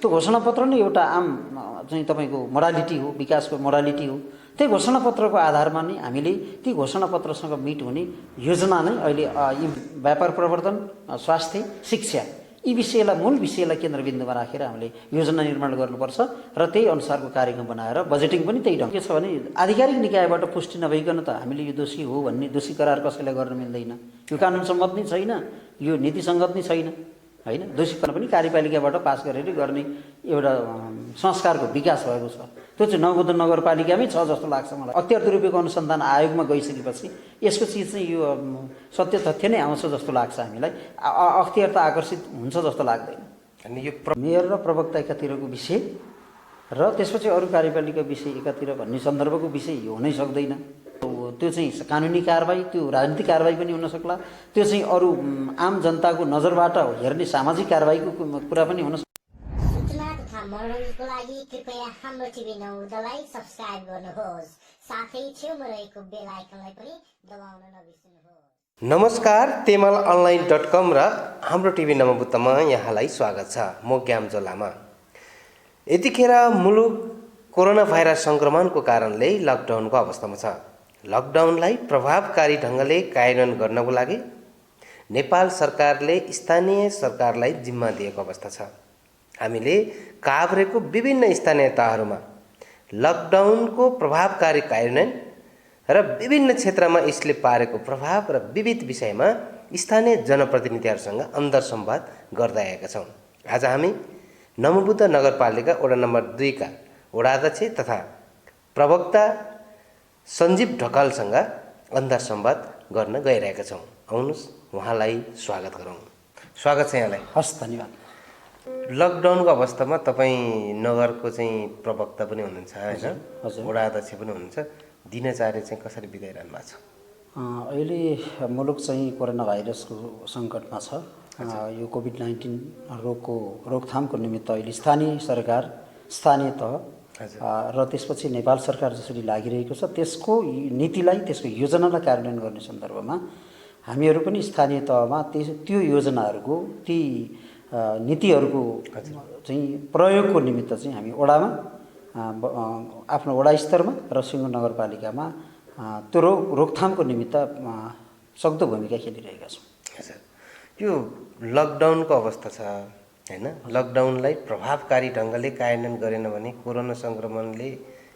त्यो घोषणापत्र नै एउटा आम चाहिँ तपाईँको मोडालिटी हो, विकासको मोडालिटी हो। त्यही घोषणापत्रको आधारमा नै हामीले ती घोषणापत्रसँग मिट हुने योजना नै अहिले यी व्यापार प्रवर्धन, स्वास्थ्य, शिक्षा यी विषयलाई मूल विषयलाई केन्द्रबिन्दुमा राखेर हामीले योजना निर्माण गर्नुपर्छ र त्यही अनुसारको कार्यक्रम बनाएर बजेटिङ पनि त्यही ढङ्ग के छ भने आधिकारिक निकायबाट पुष्टि नभइकन त हामीले यो दोषी हो भन्ने दोषी करार कसैलाई गर्न मिल्दैन। यो कानुन सम्मत नै छैन, यो नीति सङ्गत नै छैन होइन। दोषी पनि कार्यपालिकाबाट पास गरेर गर्ने एउटा संस्कारको विकास भएको छ। त्यो चाहिँ नवबुद्ध नगरपालिकामै छ जस्तो लाग्छ मलाई। अख्तियार दुरुपयोग अनुसन्धान आयोगमा गइसकेपछि यसको चिज चाहिँ यो सत्य तथ्य नै आउँछ जस्तो लाग्छ हामीलाई। अख्तियार त आकर्षित हुन्छ जस्तो लाग्दैन। अनि यो मेयर र प्रवक्ता एकातिरको विषय र त्यसपछि अरू कार्यपालिका विषय एकातिर भन्ने सन्दर्भको विषय यो हुनै सक्दैन। त्यो चाहिँ कानुनी कारबाही, त्यो राजनीतिक कारबाही पनि हुन सक्ला, त्यो चाहिँ अरू आम जनताको नजरबाट हेर्ने सामाजिक कारबाहीको कुरा पनि हुन सक्छ। सूचना तथा मनोरञ्जनको लागि कृपया हाम्रो टिभी 9 सब्स्क्राइब गर्नुहोस्, साथै छेउमा रहेको बेल आइकनलाई पनि दबाउन नबिर्सनुहोस्। नमस्कार, तेमल online.com र हाम्रो टिभी नमबुद्धमा यहाँलाई स्वागत छ। म ज्ञामजो लामा। यतिखेर मुलुक कोरोना भाइरस सङ्क्रमणको कारणले लकडाउनको अवस्थामा छ। लकडाउनलाई प्रभावकारी ढङ्गले कार्यान्वयन गर्नको लागि नेपाल सरकारले स्थानीय सरकारलाई जिम्मा दिएको अवस्था छ। हामीले काभ्रेको विभिन्न स्थानीय तहहरूमा लकडाउनको प्रभावकारी कार्यान्वयन र विभिन्न क्षेत्रमा यसले पारेको प्रभाव र विविध विषयमा स्थानीय जनप्रतिनिधिहरूसँग अन्तर्संवाद गर्दै आएका छौँ। आज हामी नमबुद्ध नगरपालिका वडा नम्बर 2 का वडाध्यक्ष तथा प्रवक्ता सञ्जीव ढकालसँग अन्तर्संवाद गर्न गइरहेका छौँ। आउनुहोस् उहाँलाई स्वागत गरौँ। स्वागत छ यहाँलाई। हस्, धन्यवाद। लकडाउनको अवस्थामा तपाईँ नगरको चाहिँ प्रवक्ता पनि हुनुहुन्छ होइन, हजुर, वडाध्यक्ष पनि हुनुहुन्छ। दिनचर्या चाहिँ कसरी बिताइरहनु भएको छ? अहिले मुलुक चाहिँ कोरोना भाइरसको सङ्कटमा छ। यो कोभिड-19 रोगको रोकथामको निमित्त अहिले स्थानीय सरकार, स्थानीय तह र त्यसपछि नेपाल सरकार जसरी लागिरहेको छ त्यसको नीतिलाई, त्यसको योजनालाई कार्यान्वयन गर्ने सन्दर्भमा हामीहरू पनि स्थानीय तहमा त्यो योजनाहरूको, ती नीतिहरूको चाहिँ प्रयोगको निमित्त चाहिँ हामी वडामा, आफ्नो वडा स्तरमा र सिङ्गो नगरपालिकामा त्यो रोकथामको निमित्त सक्दो भूमिका खेलिरहेका छौँ। हजुर, यो लकडाउनको अवस्था छ होइन, लकडाउनलाई प्रभावकारी ढङ्गले कार्यान्वयन गरेन भने कोरोना सङ्क्रमणले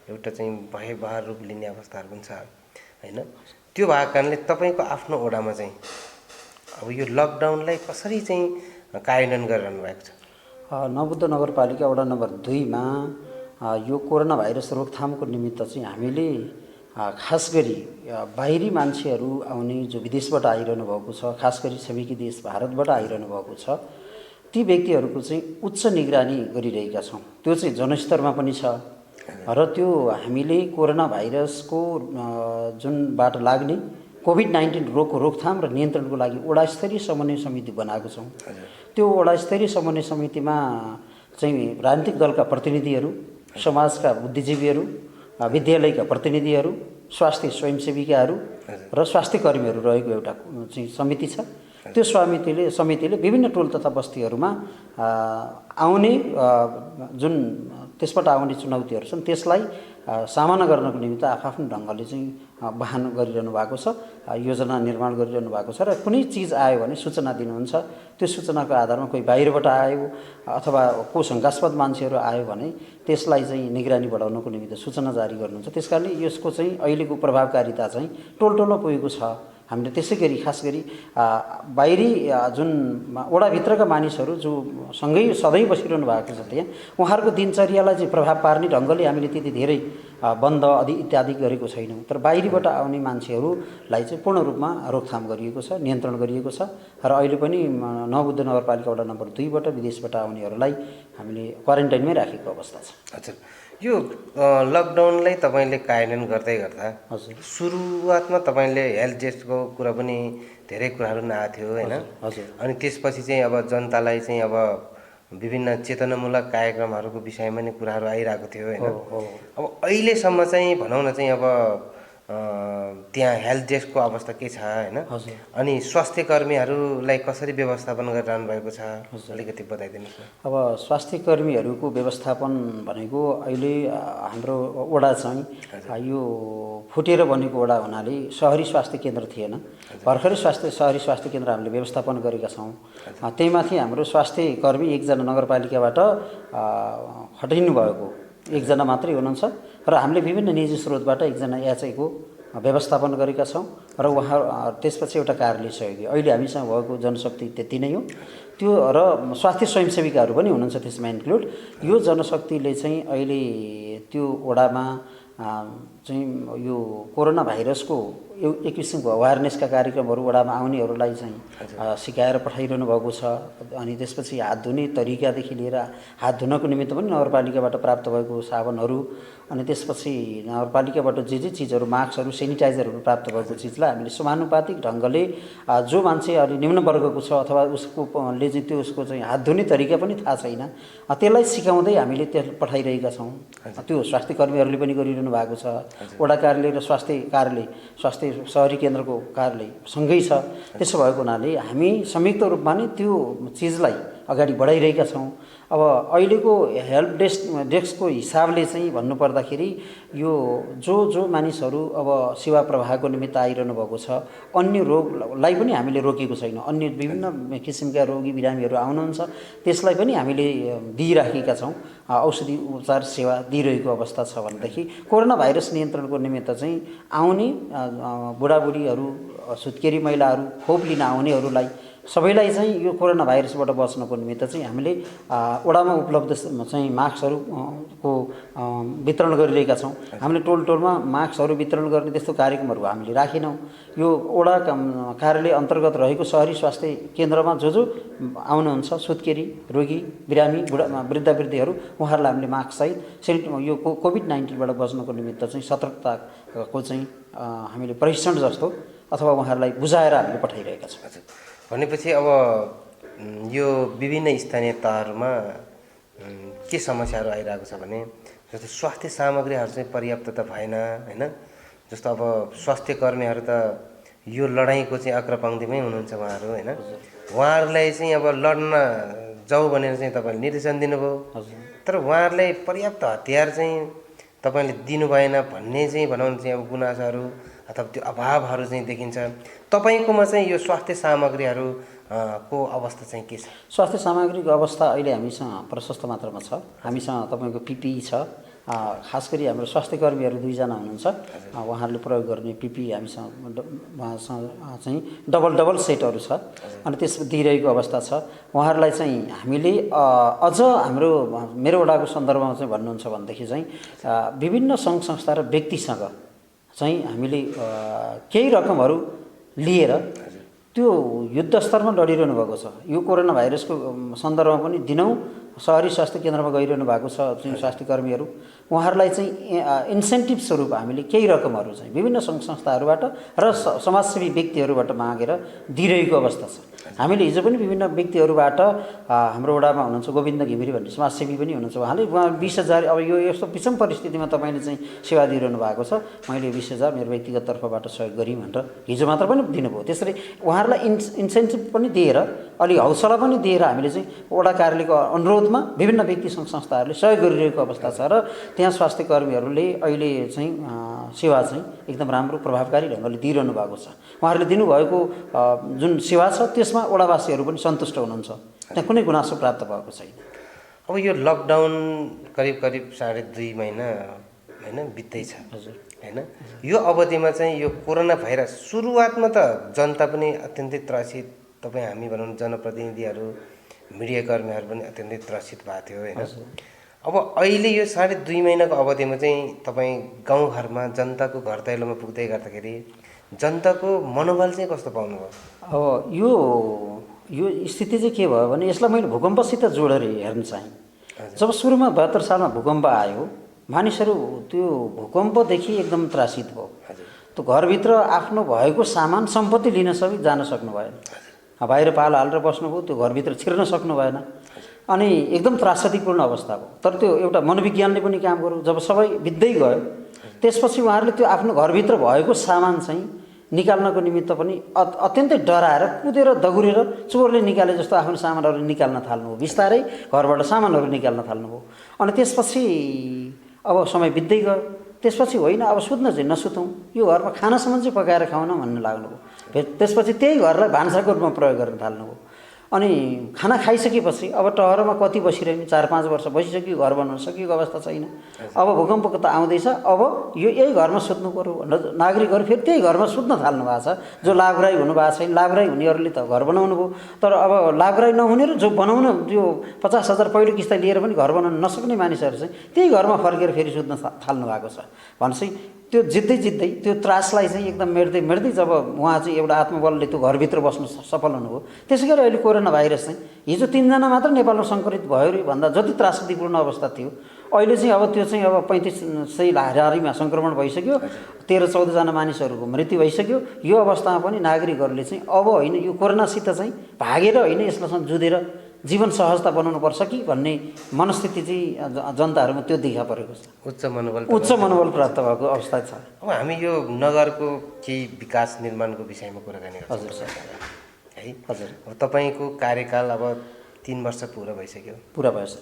एउटा चाहिँ भयावह रूप लिने अवस्थाहरू पनि छ होइन। त्यो भएको कारणले तपाईँको आफ्नो वडामा चाहिँ अब यो लकडाउनलाई कसरी चाहिँ कार्यान्वयन गरिरहनु भएको छ? नवबुद्ध नगरपालिका वडा नम्बर 2 मा यो कोरोना भाइरस रोकथामको निमित्त चाहिँ हामीले खास गरी बाहिरी मान्छेहरू आउने जो विदेशबाट आइरहनु भएको छ, खास गरी छिमेकी देश भारतबाट आइरहनु भएको छ, ती व्यक्तिहरूको चाहिँ उच्च निगरानी गरिरहेका छौँ। त्यो चाहिँ जनस्तरमा पनि छ र त्यो हामीले कोरोना भाइरसको जुनबाट लाग्ने कोभिड-19 रोगको रोकथाम र नियन्त्रणको लागि वडा स्तरीय समन्वय समिति बनाएको छौँ। त्यो वडा स्तरीय समन्वय समितिमा चाहिँ राजनीतिक दलका प्रतिनिधिहरू, समाजका बुद्धिजीवीहरू, विद्यालयका प्रतिनिधिहरू, स्वास्थ्य स्वयंसेविकाहरू र स्वास्थ्य कर्मीहरू रहेको एउटा चाहिँ समिति छ। त्यो समितिले विभिन्न टोल तथा बस्तीहरूमा आउने जुन त्यसबाट आउने चुनौतीहरू छन् त्यसलाई सामना गर्नको निमित्त आफ्नो ढङ्गले चाहिँ वाहन गरिरहनु भएको छ, योजना निर्माण गरिरहनु भएको छ र कुनै चिज आयो भने सूचना दिनुहुन्छ। त्यो सूचनाको आधारमा कोही बाहिरबाट आयो अथवा को शङ्कास्पद मान्छेहरू आयो भने त्यसलाई चाहिँ निगरानी बढाउनको निमित्त सूचना जारी गर्नुहुन्छ। त्यसकारणले यसको चाहिँ अहिलेको प्रभावकारिता चाहिँ टोलटोलमा पुगेको छ। हामीले त्यसै गरी खास गरी बाहिरी जुन वडाभित्रका मानिसहरू जो सँगै सधैँ बसिरहनु भएको छ त्यहाँ उहाँहरूको दिनचर्यालाई चाहिँ प्रभाव पार्ने ढङ्गले हामीले त्यति धेरै बन्द आदि इत्यादि गरेको छैनौँ। तर बाहिरीबाट आउने मान्छेहरूलाई चाहिँ पूर्ण रूपमा रोकथाम गरिएको छ, नियन्त्रण गरिएको छ र अहिले पनि नवबुद्ध नगरपालिका वडा नम्बर 2 बाट विदेशबाट आउनेहरूलाई हामीले क्वारेन्टाइनमै राखेको अवस्था छ। हजुर, यो लकडाउनलाई तपाईँले कार्यान्वयन गर्दै गर्दा हजुर, सुरुवातमा तपाईँले हेल्थ टेस्टको कुरा पनि धेरै कुराहरू नआएको थियो होइन। हजुर, अनि त्यसपछि चाहिँ अब जनतालाई चाहिँ अब विभिन्न चेतनामूलक कार्यक्रमहरूको विषयमा नै कुराहरू आइरहेको थियो होइन। अब अहिलेसम्म चाहिँ भनौँ न चाहिँ अब त्यहाँ हेल्थ डेस्कको अवस्था के छ होइन, हजुर। अनि स्वास्थ्य कर्मीहरूलाई कसरी व्यवस्थापन गरिरहनु भएको छ अलिकति बताइदिनुहोस् न। अब स्वास्थ्य कर्मीहरूको व्यवस्थापन भनेको अहिले हाम्रो वडा चाहिँ यो फुटेर बनेको वडा हुनाले सहरी स्वास्थ्य केन्द्र थिएन। भर्खरै सहरी स्वास्थ्य केन्द्र हामीले व्यवस्थापन गरेका छौँ। त्यहीमाथि हाम्रो स्वास्थ्य कर्मी एकजना नगरपालिकाबाट हटाइनु भएको एकजना मात्रै हुनुहुन्छ र हामीले विभिन्न निजी स्रोतबाट एकजना एचआईको व्यवस्थापन गरेका छौँ र उहाँ त्यसपछि एउटा कार्यालय सहयोगी अहिले हामीसँग भएको जनशक्ति त्यति नै हो। त्यो र स्वास्थ्य स्वयंसेविकाहरू पनि हुनुहुन्छ त्यसमा इन्क्लुड। यो जनशक्तिले चाहिँ अहिले त्यो वडामा चाहिँ यो कोरोना भाइरसको एक किसिमको अवेरनेसका कार्यक्रमहरू वडामा आउनेहरूलाई चाहिँ सिकाएर पठाइरहनु भएको छ। अनि त्यसपछि हात धुने तरिकादेखि लिएर हात धुनको निमित्त पनि नगरपालिकाबाट प्राप्त भएको साबुनहरू, अनि त्यसपछि नगरपालिकाबाट जे चिजहरू मास्कहरू सेनिटाइजरहरू प्राप्त भएको चिजलाई हामीले समानुपातिक ढङ्गले जो मान्छे अलि निम्न वर्गको छ अथवा उसकोले चाहिँ त्यो उसको चाहिँ हात धुने तरिका पनि थाहा छैन, त्यसलाई सिकाउँदै हामीले त्यो पठाइरहेका छौँ। त्यो स्वास्थ्य कर्मीहरूले पनि गरिरहनु भएको छ। वडा कार्यालय र स्वास्थ्य कार्यालय, स्वास्थ्य सहरी केन्द्रको कार्यालय सँगै छ। त्यसो भएको हुनाले हामी संयुक्त रूपमा नै त्यो चिजलाई अगाडि बढाइरहेका छौँ। अब अहिलेको हेल्प डेस्कको हिसाबले चाहिँ भन्नुपर्दाखेरि यो जो मानिसहरू अब सेवा प्रवाहको निमित्त आइरहनु भएको छ, अन्य रोगलाई पनि हामीले रोकेको छैन। अन्य विभिन्न किसिमका रोगी बिरामीहरू आउनुहुन्छ, त्यसलाई पनि हामीले दिइराखेका छौँ। औषधि उपचार सेवा दिइरहेको अवस्था छ। भनेदेखि कोरोना भाइरस नियन्त्रणको निमित्त चाहिँ आउने बुढाबुढीहरू, सुत्केरी महिलाहरू, खोप लिन आउनेहरूलाई सबैलाई चाहिँ यो कोरोना भाइरसबाट बच्नको निमित्त चाहिँ हामीले वडामा उपलब्ध चाहिँ मास्कहरूको वितरण गरिरहेका छौँ। हामीले टोलमा मास्कहरू वितरण गर्ने त्यस्तो कार्यक्रमहरू हामीले राखेनौँ। यो वडा कार्यालय अन्तर्गत रहेको सहरी स्वास्थ्य केन्द्रमा जो आउनुहुन्छ सुत्केरी रोगी बिरामी वृद्धवृद्धीहरू, उहाँहरूलाई हामीले मास्कसहित यो कोभिड-19बाट बच्नको निमित्त चाहिँ सतर्कताको चाहिँ हामीले परीक्षण जस्तो अथवा उहाँहरूलाई बुझाएर हामीले पठाइरहेका छौँ। भनेपछि अब यो विभिन्न स्थानीय तहहरूमा के समस्याहरू आइरहेको छ भने जस्तो स्वास्थ्य सामग्रीहरू चाहिँ पर्याप्त त भएन होइन। जस्तो अब स्वास्थ्य कर्मीहरू त यो लडाइँको चाहिँ अग्रपङ्क्तिमै हुनुहुन्छ उहाँहरू होइन। उहाँहरूलाई चाहिँ अब लड्न जाऊ भनेर चाहिँ तपाईँले निर्देशन दिनुभयो, तर उहाँहरूलाई पर्याप्त हतियार चाहिँ तपाईँले दिनु भएन भन्ने चाहिँ भनौँ चाहिँ अब गुनासोहरू अथवा त्यो अभावहरू चाहिँ देखिन्छ। तपाईँकोमा चाहिँ यो स्वास्थ्य सामग्रीहरू को अवस्था चाहिँ के छ? स्वास्थ्य सामग्रीको अवस्था अहिले हामीसँग प्रशस्त मात्रामा छ। हामीसँग तपाईँको पिपिई छ। खास गरी हाम्रो स्वास्थ्य कर्मीहरू 2 जना हुनुहुन्छ, उहाँहरूले प्रयोग गर्ने पिपिई हामीसँग चाहिँ डबल सेटहरू छ। अनि त्यसमा दिइरहेको अवस्था छ। उहाँहरूलाई चाहिँ हामीले अझ मेरो वडाको सन्दर्भमा चाहिँ भन्नुहुन्छ भनेदेखि चाहिँ विभिन्न सङ्घ संस्था र व्यक्तिसँग चाहिँ हामीले केही रकमहरू लिएर त्यो युद्ध स्तरमा लडिरहनु भएको छ। यो कोरोना भाइरसको सन्दर्भमा पनि दिनौँ सहरी स्वास्थ्य केन्द्रमा गइरहनु भएको छ चाहिँ स्वास्थ्य कर्मीहरू, उहाँहरूलाई चाहिँ इन्सेन्टिभ स्वरूप हामीले केही रकमहरू चाहिँ विभिन्न सङ्घ संस्थाहरूबाट र समाजसेवी व्यक्तिहरूबाट मागेर दिइरहेको अवस्था छ। हामीले हिजो पनि विभिन्न व्यक्तिहरूबाट हाम्रो वडामा हुनुहुन्छ गोविन्द घिमिरे भन्ने समाजसेवी पनि हुनुहुन्छ, उहाँले 20,000 अब यो यस्तो विषम परिस्थितिमा तपाईँले चाहिँ सेवा दिइरहनु भएको छ, मैले 20,000 मेरो व्यक्तिगत तर्फबाट सहयोग गरेँ भनेर हिजो मात्र पनि दिनुभयो। त्यसरी उहाँहरूलाई इन्सेन्टिभ पनि दिएर अलि हौसला पनि दिएर हामीले चाहिँ वडा कार्यालयको अनुरोधमा विभिन्न व्यक्ति सङ्घ संस्थाहरूले सहयोग गरिरहेको अवस्था छ र त्यहाँ स्वास्थ्य कर्मीहरूले अहिले चाहिँ सेवा चाहिँ एकदम राम्रो प्रभावकारी ढङ्गले दिइरहनु भएको छ। उहाँहरूले दिनुभएको जुन सेवा छ त्यसमा वडावासीहरू पनि सन्तुष्ट हुनुहुन्छ, त्यहाँ कुनै गुनासो प्राप्त भएको छैन। अब यो लकडाउन करिब 2.5 महिना होइन बित्दैछ हजुर होइन। यो अवधिमा चाहिँ यो कोरोना भाइरस सुरुवातमा त जनता पनि अत्यन्तै त्रसित, तपाईँ हामी भनौँ जनप्रतिनिधिहरू मिडियाकर्मीहरू पनि अत्यन्तै त्रसित भएको थियो होइन। अब अहिले यो 2.5 महिनाको अवधिमा चाहिँ तपाईँ गाउँघरमा जनताको घर दैलोमा पुग्दै गर्दाखेरि जनताको मनोबल चाहिँ कस्तो पाउनुभयो? अब यो स्थिति चाहिँ के भयो भने यसलाई मैले भूकम्पसित जोडेर हेर्न चाहेँ। जब सुरुमा 72 सालमा भूकम्प आयो, मानिसहरू त्यो भूकम्पदेखि एकदम त्रासित भयो। त्यो घरभित्र आफ्नो भएको सामान सम्पत्ति लिन जान सक्नु भएन, बाहिर पाल हालेर बस्नुभयो, त्यो घरभित्र छिर्न सक्नु भएन, अनि एकदम त्रासदीपूर्ण अवस्था भयो। तर त्यो एउटा मनोविज्ञानले पनि काम गर्यो। जब सबै बित्दै गयो त्यसपछि उहाँहरूले त्यो आफ्नो घरभित्र भएको सामान चाहिँ निकाल्नको निमित्त पनि अत्यन्तै डराएर कुदेर दगुरेर चोरले निकाले जस्तो आफ्नो सामानहरू निकाल्न थाल्नुभयो। बिस्तारै घरबाट सामानहरू निकाल्न थाल्नुभयो। अनि त्यसपछि अब समय बित्दै गयो। त्यसपछि होइन अब सुत्न चाहिँ नसुतौँ, यो घरमा खानासम्म चाहिँ पकाएर खाउन भन्न लाग्नुभयो। त्यसपछि त्यही घरलाई भान्साको रूपमा प्रयोग गर्न थाल्नुभयो। अनि खाना खाइसकेपछि अब टहरमा कति बसिरहने, 4-5 वर्ष बसिसक्यो, घर बनाउन सकिएको अवस्था छैन। अब भूकम्पको त आउँदैछ, अब यो यही घरमा सुत्नु पऱ्यो भनेर नागरिकहरू फेरि त्यही घरमा सुत्न थाल्नु भएको छ। जो लाभग्राही हुनुभएको छैन, लाभग्राही हुनेहरूले त घर बनाउनु भयो, तर अब लाभग्राही नहुने र जो बनाउन त्यो 50,000 पहिलो किस्ता लिएर पनि घर बनाउन नसक्ने मानिसहरू चाहिँ त्यही घरमा फर्केर फेरि सुत्न थाल्नु भएको छ। भनेपछि त्यो जित्दै त्यो त्रासलाई चाहिँ एकदम मेट्दै जब उहाँ चाहिँ एउटा आत्मबलले त्यो घरभित्र बस्नु सफल हुनुभयो, त्यसै गरी अहिले कोरोना भाइरस चाहिँ हिजो 3 जना मात्र नेपालमा सङ्क्रमित भयो रे भन्दा जति त्रासदीपूर्ण अवस्था थियो, अहिले चाहिँ अब त्यो चाहिँ अब 3500 हाराहारीमा सङ्क्रमण भइसक्यो, 13-14 जना मानिसहरूको मृत्यु भइसक्यो। यो अवस्थामा पनि नागरिकहरूले चाहिँ अब होइन यो कोरोनासित चाहिँ भागेर होइन यसलाई जुधेर जीवन सहजता बनाउनुपर्छ कि भन्ने मनस्थिति चाहिँ जनताहरूमा त्यो देखा परेको छ। उच्च मनोबल प्राप्त भएको अवस्था छ। अब हामी यो नगरको केही विकास निर्माणको विषयमा कुराकानी गर्छौँ। हजुर सर। है हजुर। अब तपाईँको कार्यकाल अब 3 वर्ष पुरा भइसक्यो। पुरा भयो सर।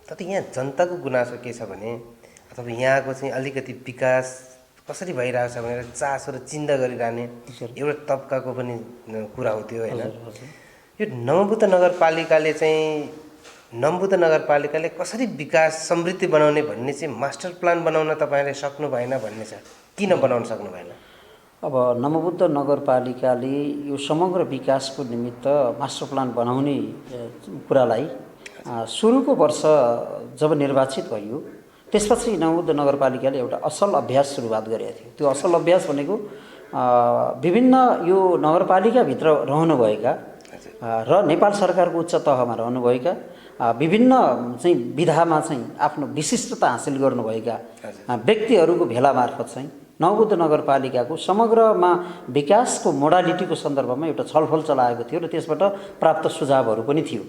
तर यहाँ जनताको गुनासो के छ भने अथवा यहाँको चाहिँ अलिकति विकास कसरी भइरहेको छ भनेर चासो र चिन्ता गरिरहने एउटा तबकाको पनि कुरा हो त्यो, होइन? यो नमबुद्ध नगरपालिकाले कसरी विकास समृद्धि बनाउने भन्ने चाहिँ मास्टर प्लान बनाउन तपाईँले सक्नु भएन भन्ने छ। किन बनाउन सक्नु भएन? अब नमबुद्ध नगरपालिकाले यो समग्र विकासको निमित्त मास्टर प्लान बनाउने कुरालाई सुरुको वर्ष जब निर्वाचित भयो त्यसपछि नमबुद्ध नगरपालिकाले एउटा असल अभ्यास सुरुवात गरेको थियो। त्यो असल अभ्यास भनेको विभिन्न यो नगरपालिकाभित्र रहनुभएका र नेपाल सरकारको उच्च तहमा रहनुभएका विभिन्न चाहिँ विधामा चाहिँ आफ्नो विशिष्टता हासिल गर्नुभएका व्यक्तिहरूको भेला मार्फत चाहिँ नवबुद्ध नगरपालिकाको समग्रमा विकासको मोडालिटीको सन्दर्भमा एउटा छलफल चलाएको थियो र त्यसबाट प्राप्त सुझावहरू पनि थियो।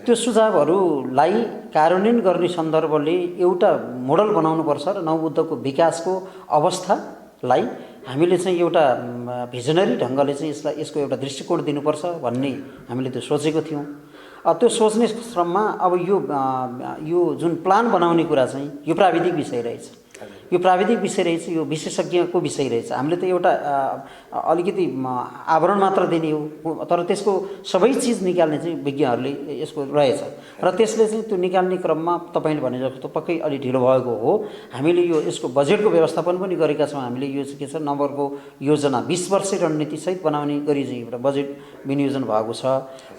त्यो सुझावहरूलाई कार्यान्वयन गर्ने सन्दर्भले एउटा मोडल बनाउनुपर्छ र नवबुद्धको विकासको अवस्थालाई हामीले चाहिँ एउटा भिजनरी ढङ्गले चाहिँ यसको एउटा दृष्टिकोण दिनुपर्छ भन्ने हामीले त्यो सोचेको थियौँ। त्यो सोच्ने क्रममा अब यो जुन प्लान बनाउने कुरा चाहिँ यो प्राविधिक विषय रहेछ, यो प्राविधिक विषय रहेछ, यो विशेषज्ञको विषय रहेछ। हामीले त एउटा अलिकति आवरण मात्र दिने हो, तर त्यसको सबै चिज निकाल्ने चाहिँ विज्ञहरूले यसको रहेछ र त्यसले चाहिँ त्यो निकाल्ने क्रममा तपाईँले भने जस्तो पक्कै अलि ढिलो भएको हो। हामीले यसको बजेटको व्यवस्थापन पनि गरेका छौँ। हामीले यो के छ नम्बरको योजना 20 वर्षे रणनीतिसहित बनाउने गरी चाहिँ एउटा बजेट विनियोजन भएको छ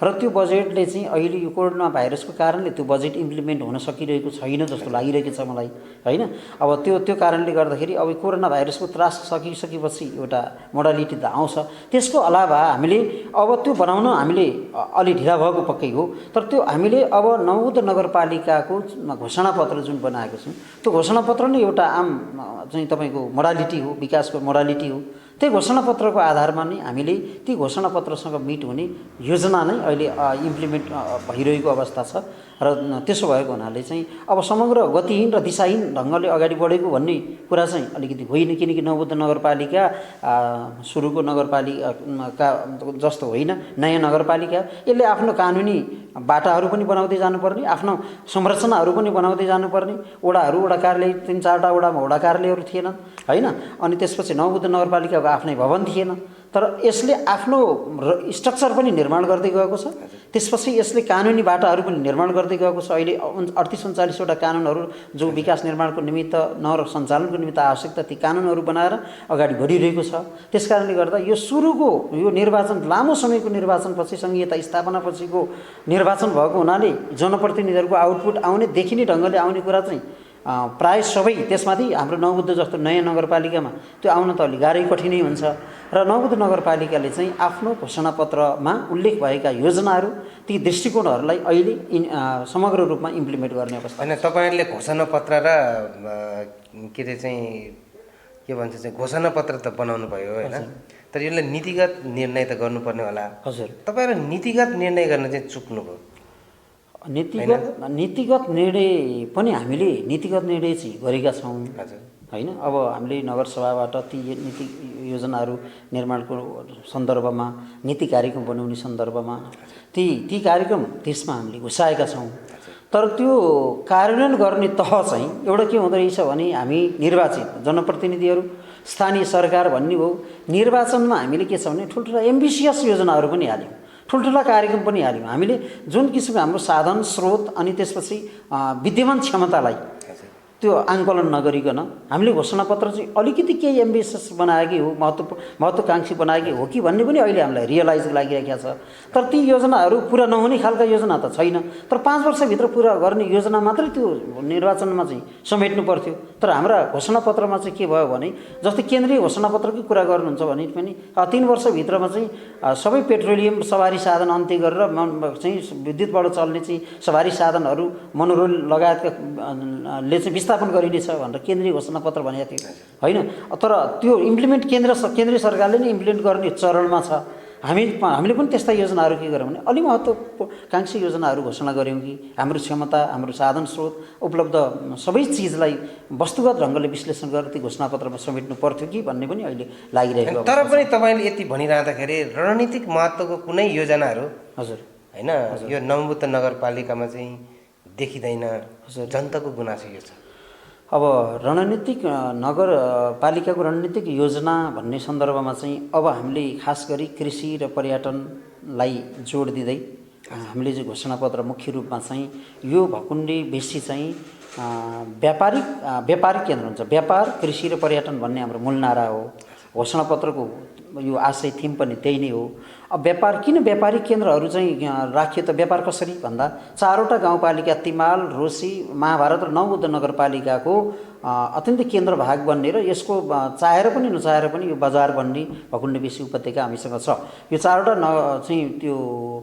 र त्यो बजेटले चाहिँ अहिले यो कोरोना भाइरसको कारणले त्यो बजेट इम्प्लिमेन्ट हुन सकिरहेको छैन जस्तो लागिरहेको छ मलाई, होइन? अब त्यो कारणले गर्दाखेरि अब कोरोना भाइरसको त्रास सकिसकेपछि एउटा मोडालिटी त आउँछ। त्यसको अलावा हामीले अब त्यो बनाउन हामीले अलि ढिला भएको पक्कै हो, तर त्यो हामीले अब नवबुद्ध नगरपालिकाको घोषणापत्र जुन बनाएको छौँ त्यो घोषणापत्र नै एउटा आम चाहिँ तपाईँको मोडालिटी हो, विकासको मोडालिटी हो। त्यही घोषणापत्रको आधारमा नै हामीले ती घोषणापत्रसँग मिट हुने योजना नै अहिले इम्प्लिमेन्ट भइरहेको अवस्था छ र त्यसो भएको हुनाले चाहिँ अब समग्र गतिहीन र दिशाहीन ढङ्गले अगाडि बढेको भन्ने कुरा चाहिँ अलिकति होइन। किनकि नवबुद्ध नगरपालिका सुरुको नगरपालिका जस्तो होइन, नयाँ नगरपालिका। यसले आफ्नो कानुनी बाटाहरू पनि बनाउँदै जानुपर्ने, आफ्नो संरचनाहरू पनि बनाउँदै जानुपर्ने। वडा कार्यालय 3-4टा वडामा वडा कार्यालयहरू थिएनन्, होइन? अनि त्यसपछि नवबुद्ध नगरपालिकाको आफ्नै भवन थिएन, तर यसले आफ्नो स्ट्रक्चर पनि निर्माण गर्दै गएको छ। त्यसपछि यसले कानुनी बाटाहरू पनि निर्माण गर्दै गएको छ। अहिले 38-39वटा कानुनहरू जो विकास निर्माणको निमित्त नगर सञ्चालनको निमित्त आवश्यकता ती कानुनहरू बनाएर अगाडि बढिरहेको छ। त्यसकारणले गर्दा यो सुरुको यो निर्वाचन लामो समयको निर्वाचनपछि संघीयता स्थापनापछिको निर्वाचन भएको हुनाले जनप्रतिनिधिहरूको आउटपुट आउने देखिने ढङ्गले आउने कुरा चाहिँ प्राय सबै त्यसमाथि हाम्रो नवबुद्ध जस्तो नयाँ नगरपालिकामा त्यो आउन त अलि गाह्रै कठिनै हुन्छ र नवबुद्ध नगरपालिकाले चाहिँ आफ्नो घोषणापत्रमा उल्लेख भएका योजनाहरू ती दृष्टिकोणहरूलाई अहिले समग्र रूपमा इम्प्लिमेन्ट गर्ने अवस्था। होइन, तपाईँहरूले घोषणापत्र र के अरे चाहिँ के भन्छ चाहिँ घोषणापत्र त बनाउनु भयो, होइन? तर यसलाई नीतिगत निर्णय त गर्नुपर्ने होला। हजुर। तपाईँहरू नीतिगत निर्णय गर्न चाहिँ चुक्नुभयो। नीतिगत निर्णय पनि हामीले नीतिगत निर्णय चाहिँ गरेका छौँ होइन। अब हामीले नगरसभाबाट ती नीति योजनाहरू निर्माणको सन्दर्भमा नीति कार्यक्रम बनाउने सन्दर्भमा ती कार्यक्रम त्यसमा हामीले घुसाएका छौँ। तर त्यो कार्यान्वयन गर्ने तह चाहिँ एउटा के हुँदो रहेछ भने हामी निर्वाचित जनप्रतिनिधिहरू स्थानीय सरकार भन्ने हो, निर्वाचनमा हामीले के छ भने ठुल्ठुला एम्बिसियस योजनाहरू पनि हाल्यौँ, ठुल्ठुला कार्यक्रम पनि हाल्यौँ। हामीले जुन किसिमको हाम्रो साधन स्रोत अनि त्यसपछि विद्यमान क्षमतालाई त्यो आङ्कलन नगरिकन हामीले घोषणापत्र चाहिँ अलिकति केही एम्बिसियस बनाएकै हो, महत्त्वकाङ्क्षी बनाएकै हो कि भन्ने पनि अहिले हामीलाई रियलाइज लागिरहेको छ। तर ती योजनाहरू पुरा नहुने खालका योजना त छैन, तर 5 वर्षभित्र पुरा गर्ने योजना मात्रै त्यो निर्वाचनमा चाहिँ समेट्नु पर्थ्यो। तर हाम्रा घोषणापत्रमा चाहिँ के भयो भने जस्तै केन्द्रीय घोषणापत्रकै कुरा गर्नुहुन्छ भने पनि 3 वर्षभित्रमा चाहिँ सबै पेट्रोलियम सवारी साधन अन्त्य गरेर चाहिँ विद्युतबाट चल्ने चाहिँ सवारी साधनहरू मोनोरेल लगायतले चाहिँ विस्थापन गरिनेछ भनेर केन्द्रीय घोषणापत्र भनेको थियो होइन। तर त्यो इम्प्लिमेन्ट केन्द्रीय सरकारले नै इम्प्लिमेन्ट गर्ने चरणमा छ। हामीले पनि त्यस्ता योजनाहरू के गर्यौँ भने अलि महत्त्वकाङ्क्षी योजनाहरू घोषणा गऱ्यौँ कि हाम्रो क्षमता, हाम्रो साधन स्रोत उपलब्ध सबै चिजलाई वस्तुगत ढङ्गले विश्लेषण गरेर ती घोषणापत्रमा समेट्नु पर्थ्यो कि भन्ने पनि अहिले लागिरहेको। तर पनि तपाईँले यति भनिरहँदाखेरि रणनीतिक महत्त्वको कुनै योजनाहरू हजुर होइन यो नमोबुद्ध नगरपालिकामा चाहिँ देखिँदैन, जनताको गुनासो यो छ। अब रणनीतिक नगरपालिकाको रणनीतिक योजना भन्ने सन्दर्भमा चाहिँ अब हामीले खास गरी कृषि र पर्यटनलाई जोड दिँदै हामीले चाहिँ घोषणापत्र मुख्य रूपमा चाहिँ यो भकुण्डे बेसी चाहिँ व्यापारिक केन्द्र हुन्छ। व्यापार, कृषि र पर्यटन भन्ने हाम्रो मूल नारा हो। घोषणापत्रको यो आशय थिम पनि त्यही नै हो। अब व्यापार किन व्यापारिक केन्द्रहरू चाहिँ राखियो त? व्यापार कसरी भन्दा 4वटा गाउँपालिका तिमाल, रोसी, महाभारत र नवबुद्ध नगरपालिकाको अत्यन्तै केन्द्र भाग बन्ने र यसको चाहेर पनि नचाहेर पनि यो बजार बन्ने भकुण्डे बेसी उपत्यका हामीसँग छ। यो 4वटा चाहिँ त्यो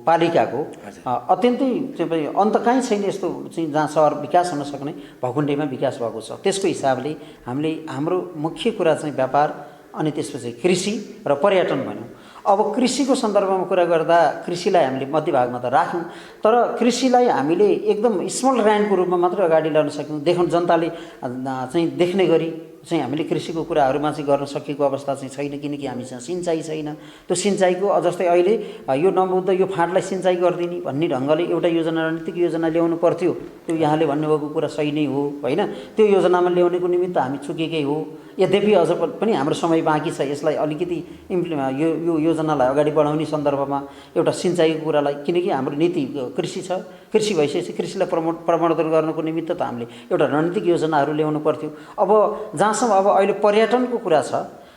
पालिकाको अत्यन्तै चाहिँ अन्त कहीँ छैन यस्तो चाहिँ जहाँ सहर विकास हुन सक्ने, भकुण्डेमा विकास भएको छ। त्यसको हिसाबले हामीले हाम्रो मुख्य कुरा चाहिँ व्यापार अनि त्यसपछि कृषि र पर्यटन भन्यौँ। अब कृषिको सन्दर्भमा कुरा गर्दा कृषिलाई हामीले मध्यभागमा त राख्यौँ, तर कृषिलाई हामीले एकदम स्मल ऱ्यान्डको रूपमा मात्रै अगाडि ल्याउन सक्यौँ। जनताले चाहिँ देख्ने गरी चाहिँ हामीले कृषिको कुराहरूमा चाहिँ गर्न सकेको अवस्था चाहिँ छैन, किनकि हामीसँग सिँचाइ छैन। त्यो सिँचाइको जस्तै अहिले यो नवबुद्ध यो फाँटलाई सिँचाइ गरिदिने भन्ने ढङ्गले एउटा योजना, रणनीतिक योजना ल्याउनु पर्थ्यो। त्यो यहाँले भन्नुभएको कुरा सही नै हो होइन। त्यो योजनामा ल्याउनेको निमित्त हामी चुकेकै हो। यद्यपि अझ पनि हाम्रो समय बाँकी छ। यसलाई अलिकति यो योजनालाई अगाडि बढाउने सन्दर्भमा एउटा सिँचाइको कुरालाई, किनकि हाम्रो नीति कृषि छ, कृषि भइसकेपछि कृषिलाई प्रवर्धन गर्नको निमित्त त हामीले एउटा रणनीतिक योजनाहरू ल्याउनु पर्थ्यो। अब जहाँसम्म अब अहिले पर्यटनको कुरा छ,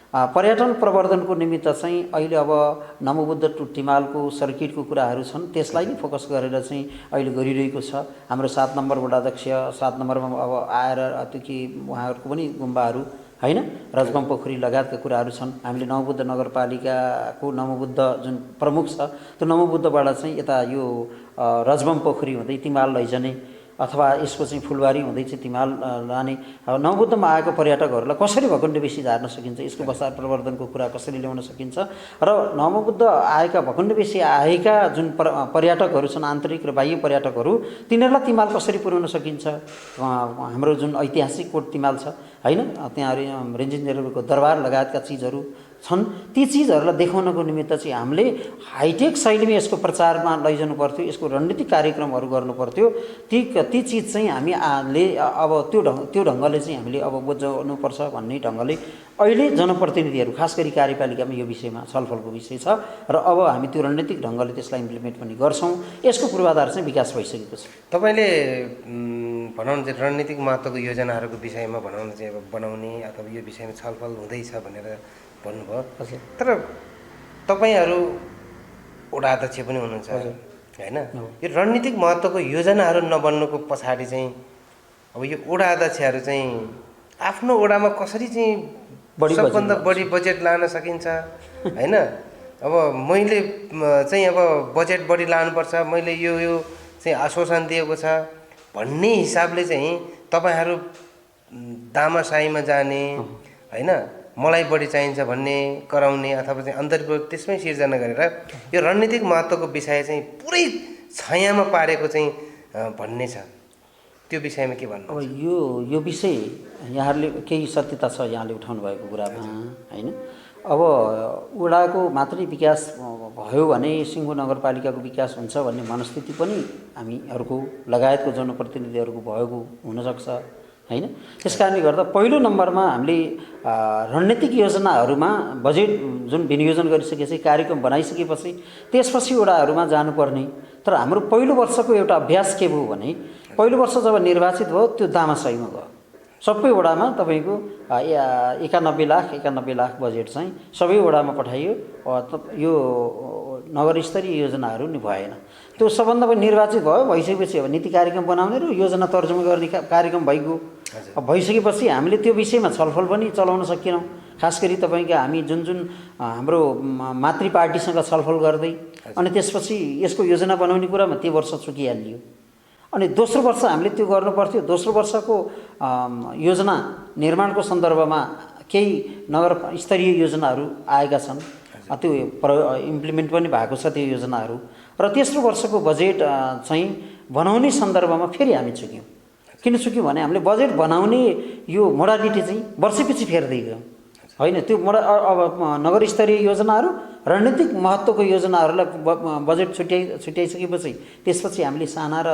पर्यटन प्रवर्धनको निमित्त चाहिँ अहिले अब नमोबुद्ध टु टिमालको सर्किटको कुराहरू छन्, त्यसलाई नै फोकस गरेर चाहिँ अहिले गरिरहेको छ। हाम्रो 7 नम्बर वडाध्यक्ष 7 नम्बरमा अब आएर त्यो के उहाँहरूको पनि गुम्बाहरू होइन, रजबम पोखरी लगायतका कुराहरू छन्। हामीले नमोबुद्ध नगरपालिकाको नमोबुद्ध जुन प्रमुख छ त्यो नमोबुद्धबाट चाहिँ यता यो रजबम पोखरी हुँदै तिमाल लैजाने अथवा यसको चाहिँ फुलबारी हुँदै चाहिँ तिमाल लाने, नवबुद्धमा आएको पर्यटकहरूलाई कसरी भकुण्डे बेसी झार्न सकिन्छ, यसको बजार प्रवर्धनको कुरा कसरी ल्याउन सकिन्छ र नवबुद्ध आएका भकुण्डे बेसी आएका जुन पर्यटकहरू छन्, आन्तरिक र बाह्य पर्यटकहरू, तिनीहरूलाई तिमाल कसरी पुर्याउन सकिन्छ। हाम्रो जुन ऐतिहासिक कोट तिमाल छ होइन, त्यहाँ रेन्जिनियरहरूको दरबार लगायतका चिजहरू छन्, ती चिजहरूलाई देखाउनको निमित्त चाहिँ हामीले हाइटेक शैलीमा यसको प्रचारमा लैजानु पर्थ्यो, यसको रणनीतिक कार्यक्रमहरू गर्नु पर्थ्यो। ती चिज चाहिँ हामीले अब त्यो ढङ्गले चाहिँ हामीले अब बुझाउनुपर्छ भन्ने ढङ्गले अहिले जनप्रतिनिधिहरू खास गरी कार्यपालिकामा यो विषयमा छलफलको विषय छ र अब हामी त्यो रणनीतिक ढङ्गले त्यसलाई इम्प्लिमेन्ट पनि गर्छौँ। यसको पूर्वाधार चाहिँ विकास भइसकेको छ। तपाईँले भनौँ चाहिँ रणनीतिक महत्त्वको योजनाहरूको विषयमा भनौँ चाहिँ अब बनाउने अथवा यो विषयमा छलफल हुँदैछ भनेर भन्नुभयो। तर तपाईँहरू वडा अध्यक्ष पनि हुनुहुन्छ होइन, यो रणनीतिक महत्त्वको योजनाहरू नबन्नुको पछाडि चाहिँ अब यो वडा अध्यक्षहरू चाहिँ आफ्नो वडामा कसरी चाहिँ सबभन्दा बढी बजेट लान सकिन्छ होइन। अब मैले चाहिँ अब बजेट बढी लानुपर्छ, मैले यो चाहिँ आश्वासन दिएको छ भन्ने हिसाबले चाहिँ तपाईँहरू दामासाईमा जाने होइन, मलाई बढी चाहिन्छ भन्ने कराउने अथवा चाहिँ अन्तर्विरोध त्यसमै सिर्जना गरेर यो रणनीतिक महत्त्वको विषय चाहिँ पुरै छायामा पारेको चाहिँ भन्ने छ, त्यो विषयमा के भन्नु? अब यो विषय यहाँहरूले केही सत्यता छ यहाँले उठाउनु भएको कुरामा होइन। अब वडाको मात्रै विकास भयो भने सिङ्गो नगरपालिकाको विकास हुन्छ भन्ने मनस्थिति पनि हामीहरूको लगायतको जनप्रतिनिधिहरूको भएको हुनसक्छ होइन। त्यस कारणले गर्दा पहिलो नम्बरमा हामीले रणनीतिक योजनाहरूमा बजेट जुन विनियोजन गरिसकेपछि कार्यक्रम बनाइसकेपछि त्यसपछि वडाहरूमा जानुपर्ने। तर हाम्रो पहिलो वर्षको एउटा अभ्यास के भयो भने पहिलो वर्ष जब निर्वाचित भयो त्यो दामासहीमा गयो। सबै वडामा तपाईँको 91 लाख बजेट चाहिँ सबै वडामा पठाइयो। यो नगरस्तरीय योजनाहरू नि भएन। त्यो सबभन्दा पनि निर्वाचित भयो, भइसकेपछि अब नीति कार्यक्रम बनाउने र योजना तर्जुमा गर्ने कार्यक्रम भइगयो। अब भइसकेपछि हामीले त्यो विषयमा छलफल पनि चलाउन सकेनौँ। खास गरी तपाईँको हामी जुन हाम्रो मातृ पार्टीसँग छलफल गर्दै अनि त्यसपछि यसको योजना बनाउने कुरामा त्यो वर्ष चुकिहालियो। अनि दोस्रो वर्ष हामीले त्यो गर्नुपर्थ्यो। दोस्रो वर्षको योजना निर्माणको सन्दर्भमा केही नगर स्तरीय योजनाहरू आएका छन्, त्यो इम्प्लिमेन्ट पनि भएको छ त्यो योजनाहरू। र तेस्रो वर्षको बजेट चाहिँ बनाउने सन्दर्भमा फेरि हामी चुक्यौँ। किन चुक्यौँ भने हामीले बजेट बनाउने यो मोडालिटी चाहिँ वर्षपछि फेर्दै गयौँ होइन। त्यो अब नगर स्तरीय योजनाहरू रणनीतिक महत्त्वको योजनाहरूलाई बजेट छुट्याइसकेपछि त्यसपछि हामीले साना र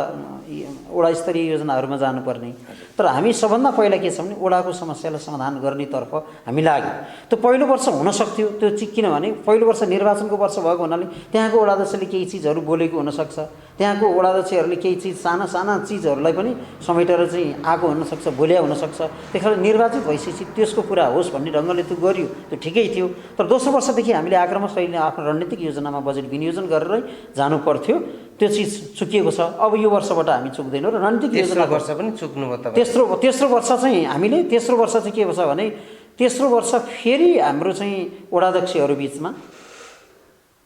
वडा स्तरीय योजनाहरूमा जानुपर्ने। तर हामी सबभन्दा पहिला के छ भने वडाको समस्यालाई समाधान गर्नेतर्फ हामी लाग्यौँ। त्यो पहिलो वर्ष हुन सक्थ्यो त्यो चाहिँ, किनभने पहिलो वर्ष निर्वाचनको वर्ष भएको हुनाले त्यहाँको वडाध्यक्षले केही चिजहरू बोलेको हुनसक्छ, त्यहाँको वडाध्यक्षहरूले केही चिज साना चिजहरूलाई पनि समेटेर चाहिँ आएको हुनसक्छ, बोल्या हुनसक्छ। त्यतिखेर निर्वाचित भइसकेपछि त्यसको कुरा होस् भन्ने ढङ्गले त्यो गरियो, त्यो ठिकै थियो। तर दोस्रो वर्षदेखि हामीले आक्रामक शैलीले आफ्नो रणनीतिक योजनामा बजेट विनियोजन गरेरै जानु पर्थ्यो। त्यो चिज चुकिएको छ। अब यो वर्षबाट हामी चुक्दैनौँ र रणनीतिक योजना वर्ष पनि चुक्नु भयो। तेस्रो वर्ष चाहिँ हामीले तेस्रो वर्ष चाहिँ के छ भने तेस्रो वर्ष फेरि हाम्रो चाहिँ वडाध्यक्षहरू बिचमा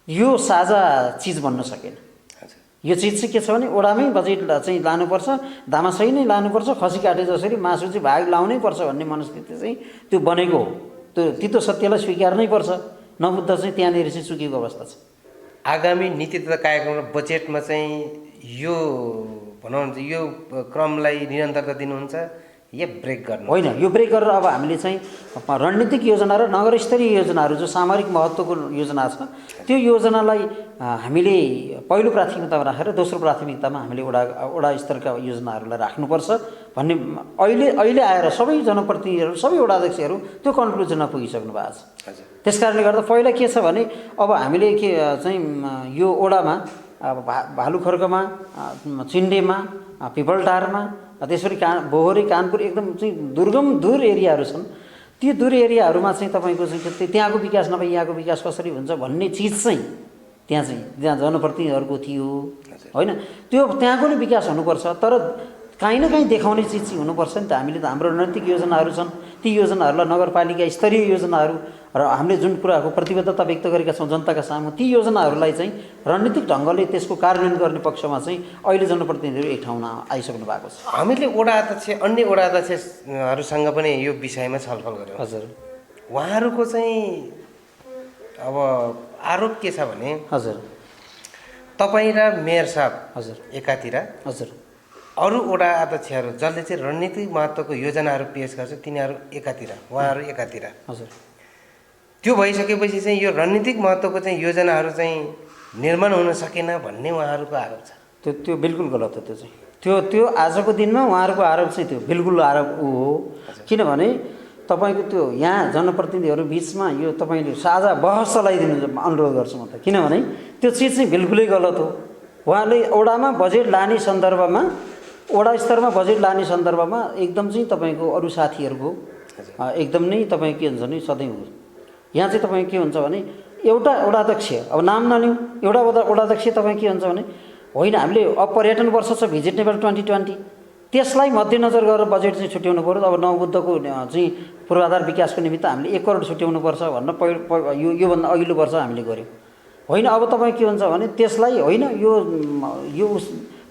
यो साझा चिज बन्न सकेन। यो चिज चाहिँ के छ भने वडामै बजेट चाहिँ लानुपर्छ, दामासही नै लानुपर्छ, खसी काटे जसरी मासु चाहिँ भाग लाउनै पर्छ भन्ने मनस्थिति चाहिँ त्यो बनेको हो। त्यो तितो सत्यलाई स्वीकार्नै पर्छ। नबुद्ध चाहिँ त्यहाँनिर चाहिँ चुकेको अवस्था छ। आगामी नीति तथा कार्यक्रम र बजेटमा चाहिँ यो भनौँ यो क्रमलाई निरन्तरता दिनुहुन्छ या ब्रेक गर्नु? होइन, यो ब्रेक गरेर अब हामीले चाहिँ रणनीतिक योजना र नगर स्तरीय योजनाहरू जो सामरिक महत्त्वको योजना छ त्यो योजनालाई हामीले पहिलो प्राथमिकतामा राखेर दोस्रो प्राथमिकतामा हामीले वडा स्तरका योजनाहरूलाई राख्नुपर्छ भन्ने अहिले आएर सबै जनप्रतिनिधिहरू सबै वडाध्यक्षहरू त्यो कन्क्लुजनमा पुगिसक्नु भएको छ। त्यस कारणले गर्दा पहिला के छ भने अब हामीले के चाहिँ यो वडामा भालुखर्कमा, चिन्डेमा, पिपलटारमा, त्यसरी बोहरी, कानपुर एकदम चाहिँ दूर एरियाहरू छन्। त्यो दूर एरियाहरूमा चाहिँ तपाईँको चाहिँ त्यहाँको विकास नभए यहाँको विकास कसरी हुन्छ भन्ने चिज चाहिँ त्यहाँ जनप्रतिनिधिहरूको थियो होइन। त्यो त्यहाँको नै विकास हुनुपर्छ। तर काहीँ न काहीँ देखाउने चिज चाहिँ हुनुपर्छ नि त। हामीले त हाम्रो रणनीतिक योजनाहरू छन्, ती योजनाहरूलाई नगरपालिका स्तरीय योजनाहरू र हामीले जुन कुराको प्रतिबद्धता व्यक्त गरेका छौँ जनताका सामु, ती योजनाहरूलाई चाहिँ रणनीतिक ढङ्गले त्यसको कार्यान्वयन गर्ने पक्षमा चाहिँ अहिले जनप्रतिनिधिहरू एक ठाउँमा आइसक्नु भएको छ। हामीले अन्य वडा अध्यक्षहरूसँग पनि यो विषयमा छलफल गऱ्यौँ। हजुर, उहाँहरूको चाहिँ अब आरोप के छ भने हजुर तपाईँ र मेयर साहब हजुर एकातिर, हजुर अरू वडा अध्यक्षहरू जसले चाहिँ रणनीतिक महत्त्वको योजनाहरू पेश गर्छ तिनीहरू एकातिर, उहाँहरू एकातिर। हजुर, त्यो भइसकेपछि चाहिँ यो रणनीतिक महत्त्वको चाहिँ योजनाहरू चाहिँ निर्माण हुन सकेन भन्ने उहाँहरूको आरोप छ। त्यो बिल्कुल गलत हो। त्यो चाहिँ त्यो आजको दिनमा उहाँहरूको आरोप चाहिँ त्यो बिल्कुल आरोप हो। किनभने तपाईँको त्यो यहाँ जनप्रतिनिधिहरू बिचमा यो तपाईँले साझा बहस चलाइदिनु अनुरोध गर्छु म त। किनभने त्यो चिज चाहिँ बिल्कुलै गलत हो। उहाँले वडामा बजेट लाने सन्दर्भमा, वडा स्तरमा बजेट लाने सन्दर्भमा एकदम चाहिँ तपाईँको अरू साथीहरूको एकदम नै तपाईँ के हुन्छ भने सधैँ हो। यहाँ चाहिँ तपाईँ के हुन्छ भने एउटा वडाध्यक्ष, अब नाम नलिउँ, एउटा वडाध्यक्ष तपाईँ के हुन्छ भने होइन हामीले अब पर्यटन वर्ष छ भिजिट नेपाल 2020, त्यसलाई मध्यनजर गरेर बजेट चाहिँ छुट्याउनु पऱ्यो। अब नवबुद्धको चाहिँ पूर्वाधार विकासको निमित्त हामीले 1 करोड छुट्याउनुपर्छ भन्न योभन्दा अघिल्लो वर्ष हामीले गऱ्यौँ होइन। अब तपाईँ के हुन्छ भने त्यसलाई होइन यो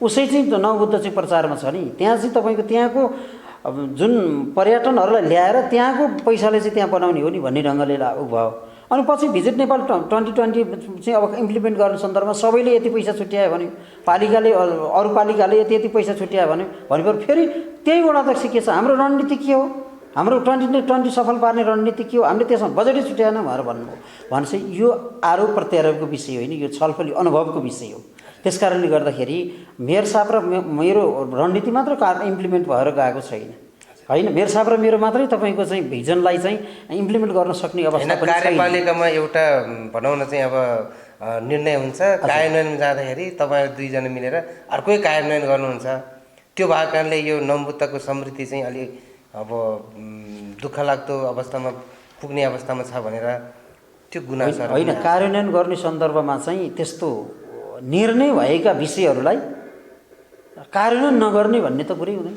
उसै चाहिँ नवबुद्ध चाहिँ प्रचारमा छ नि, त्यहाँ चाहिँ तपाईँको त्यहाँको जुन पर्यटनहरूलाई ल्याएर त्यहाँको पैसाले चाहिँ त्यहाँ बनाउने हो नि भन्ने ढङ्गले भयो। अनि पछि भिजिट नेपाल 2020 चाहिँ अब इम्प्लिमेन्ट गर्ने सन्दर्भमा सबैले यति पैसा छुट्यायो भने पालिकाले अरू पालिकाले यति पैसा छुट्यायो भने भनेपछि फेरि त्यही वडा अध्यक्ष के छ हाम्रो रणनीति के हो हाम्रो 2020 सफल पार्ने रणनीति के हो हामीले त्यसमा बजेटै छुट्याएन भनेर भन्नुभयो भनेपछि यो आरोप प्रत्यारोपको विषय होइन यो छलफली अनुभवको विषय हो। त्यस कारणले गर्दाखेरि मेयर साहब र मेरो रणनीति मात्र इम्प्लिमेन्ट भएर गएको छैन होइन मेयर साहब र मेरो मात्रै तपाईँको चाहिँ भिजनलाई चाहिँ इम्प्लिमेन्ट गर्न सक्ने अवस्था पनि छैन। कार्यपालिकामा एउटा भनौँ न चाहिँ अब निर्णय हुन्छ कार्यान्वयनमा जाँदाखेरि तपाईँहरू दुईजना मिलेर अर्कै कार्यान्वयन गर्नुहुन्छ त्यो भएको कारणले यो नमबुद्धको समृद्धि चाहिँ अलि अब दुःख लाग्दो अवस्थामा पुग्ने अवस्थामा छ भनेर त्यो गुनासोहरू होइन कार्यान्वयन गर्ने सन्दर्भमा चाहिँ त्यस्तो निर्णय भएका विषयहरूलाई कार्यान्वयन नगर्ने भन्ने त कुरै हुँदैन।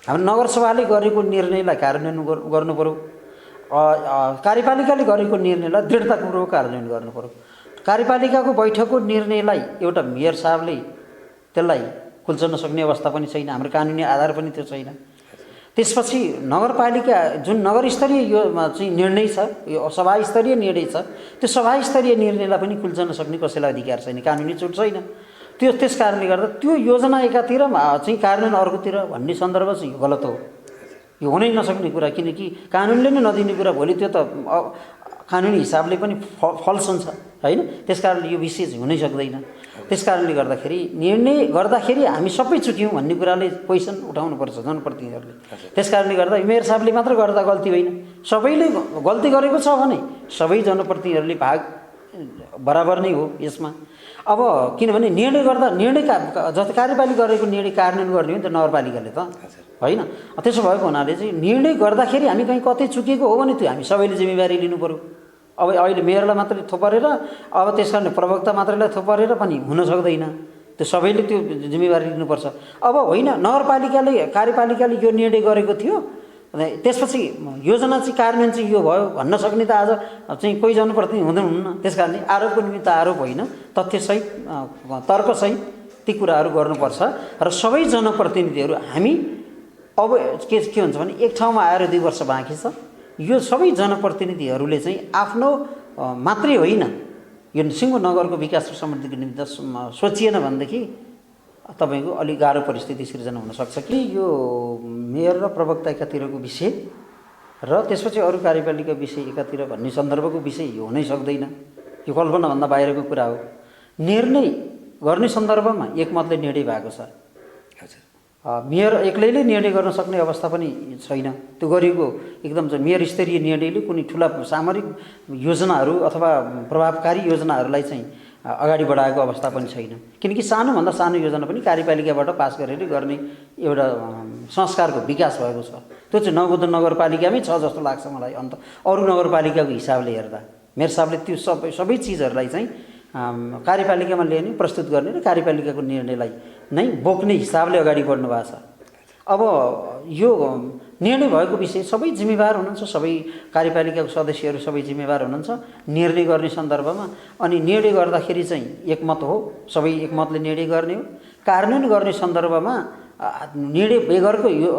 हाम्रो नगरसभाले गरेको निर्णयलाई कार्यान्वयन गर्नु पर्यो कार्यपालिकाले गरेको निर्णयलाई दृढतापूर्वक कार्यान्वयन गर्नु पर्यो। कार्यपालिकाको बैठकको निर्णयलाई एउटा मेयर साहबले त्यसलाई कुल्चन सक्ने अवस्था पनि छैन हाम्रो कानुनी आधार पनि त्यो छैन। त्यसपछि नगरपालिका जुन नगरस्तरीय यो चाहिँ निर्णय छ यो सभास्तरीय निर्णय छ त्यो सभास्तरीय निर्णयलाई पनि कुल्चन सक्ने कसैलाई अधिकार छैन कानुनी छुट छैन। त्यस कारणले गर्दा त्यो योजना एकातिर चाहिँ कार्यान्वयन अर्कोतिर भन्ने सन्दर्भ चाहिँ गलत हो यो हुनै नसक्ने कुरा किनकि कानुनले नै नदिने कुरा भोलि त्यो त कानुनी हिसाबले पनि फल्स हुन्छ होइन। त्यस कारणले यो विषय चाहिँ हुनै सक्दैन। त्यस कारणले गर्दाखेरि निर्णय गर्दाखेरि हामी सबै चुक्यौँ भन्ने कुराले क्वेसन उठाउनुपर्छ जनप्रतिनिधिहरूले। त्यस कारणले गर्दा मेयर साहबले मात्र गर्दा गल्ती होइन सबैले गल्ती गरेको छ भने सबै जनप्रतिनिधिहरूले भाग बराबर नै हो यसमा। अब किनभने निर्णय गर्दा जति कार्यपालिका गरेको निर्णय कार्यान्वयन गर्ने हो नि त नगरपालिकाले त होइन। त्यसो भएको हुनाले चाहिँ निर्णय गर्दाखेरि हामी कहीँ कतै चुकेको हो भने त्यो हामी सबैले जिम्मेवारी लिनु पर्यो। अब अहिले मेयरलाई मात्रै थोपरेर अब त्यस कारण प्रवक्ता मात्रैलाई थोपरेर पनि हुन सक्दैन त्यो सबैले त्यो जिम्मेवारी लिनुपर्छ। अब होइन नगरपालिकाले कार्यपालिकाले यो निर्णय गरेको थियो त्यसपछि योजना चाहिँ कार्यान्वयन चाहिँ यो भयो भन्न सक्ने त आज चाहिँ कोही जनप्रतिनिधि हुँदैन। त्यस कारणले आरोपको निमित्त आरोप होइन तथ्यसहित तर्कसहित ती कुराहरू गर्नुपर्छ र सबै जनप्रतिनिधिहरू हामी अब के हुन्छ भने एक ठाउँमा आएर 2 वर्ष बाँकी छ यो सबै जनप्रतिनिधिहरूले चाहिँ आफ्नो मात्रै होइन यो सिङ्गो नगरको विकास र समृद्धिको निमित्त सोचिएन भनेदेखि तपाईँको अलिक गाह्रो परिस्थिति सिर्जना हुनसक्छ कि यो मेयर र प्रवक्ता एकातिरको विषय र त्यसपछि अरू कार्यपालिका विषय एकातिर भन्ने सन्दर्भको विषय यो हुनै सक्दैन यो कल्पनाभन्दा बाहिरको कुरा हो। निर्णय गर्ने सन्दर्भमा एकमतले निर्णय भएको छ मेयर एक्लैले निर्णय गर्न सक्ने अवस्था पनि छैन। त्यो गरिएको एकदम मेयर स्तरीय निर्णयले कुनै ठुला सामरिक योजनाहरू अथवा प्रभावकारी योजनाहरूलाई चाहिँ अगाडि बढाएको अवस्था पनि छैन किनकि सानोभन्दा सानो योजना पनि कार्यपालिकाबाट पास गरेर गर्ने एउटा संस्कारको विकास भएको छ। त्यो चाहिँ नगद नगरपालिकामै छ जस्तो लाग्छ मलाई। अन्त अरू नगरपालिकाको हिसाबले हेर्दा मेयर साहबले त्यो सबै चिजहरूलाई चाहिँ कार्यपालिकामा ल्याउने प्रस्तुत गर्ने र कार्यपालिकाको निर्णयलाई नै बोक्ने हिसाबले अगाडि बढ्नु भएको छ। अब यो निर्णय भएको विषय सबै जिम्मेवार हुनुहुन्छ सबै कार्यपालिकाको सदस्यहरू सबै जिम्मेवार हुनुहुन्छ निर्णय गर्ने सन्दर्भमा। अनि निर्णय गर्दाखेरि चाहिँ एकमत हो सबै एकमतले निर्णय गर्ने हो। कार्यान्वयन गर्ने सन्दर्भमा निर्णय बेगरको यो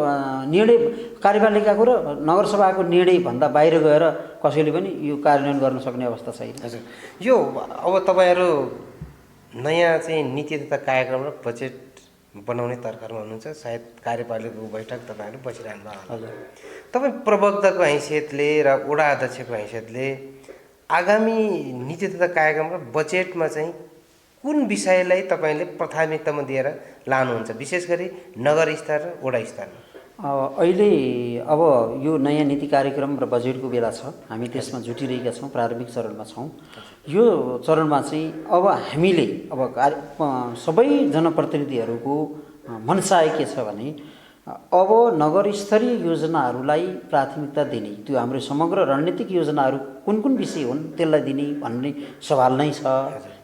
निर्णय कार्यपालिकाको र नगरसभाको निर्णयभन्दा बाहिर गएर कसैले पनि यो कार्यान्वयन गर्न सक्ने अवस्था छैन। हजुर यो अब तपाईँहरू नयाँ चाहिँ नीति तथा कार्यक्रम र बजेट बनाउने तर्खरमा हुनुहुन्छ सायद कार्यपालिकाको बैठक तपाईँहरू बसिरहनु भयो होला। तपाईँ प्रवक्ताको हैसियतले र वडा अध्यक्षको हैसियतले आगामी नीति तथा कार्यक्रम र बजेटमा चाहिँ कुन विषयलाई तपाईँले प्राथमिकतामा दिएर लानुहुन्छ विशेष गरी नगर स्तर र वडा स्तरमा? अहिले अब यो नयाँ नीति कार्यक्रम र बजेटको बेला छ हामी त्यसमा जुटिरहेका छौँ प्रारम्भिक चरणमा छौँ। यो चरणमा चाहिँ अब हामीले अब सबै जनप्रतिनिधिहरूको मनसाय के छ भने अब नगर स्तरीय योजनाहरूलाई प्राथमिकता दिने त्यो हाम्रो समग्र रणनीतिक योजनाहरू कुन कुन विषय हुन् त्यसलाई दिने भन्ने सवाल नै छ।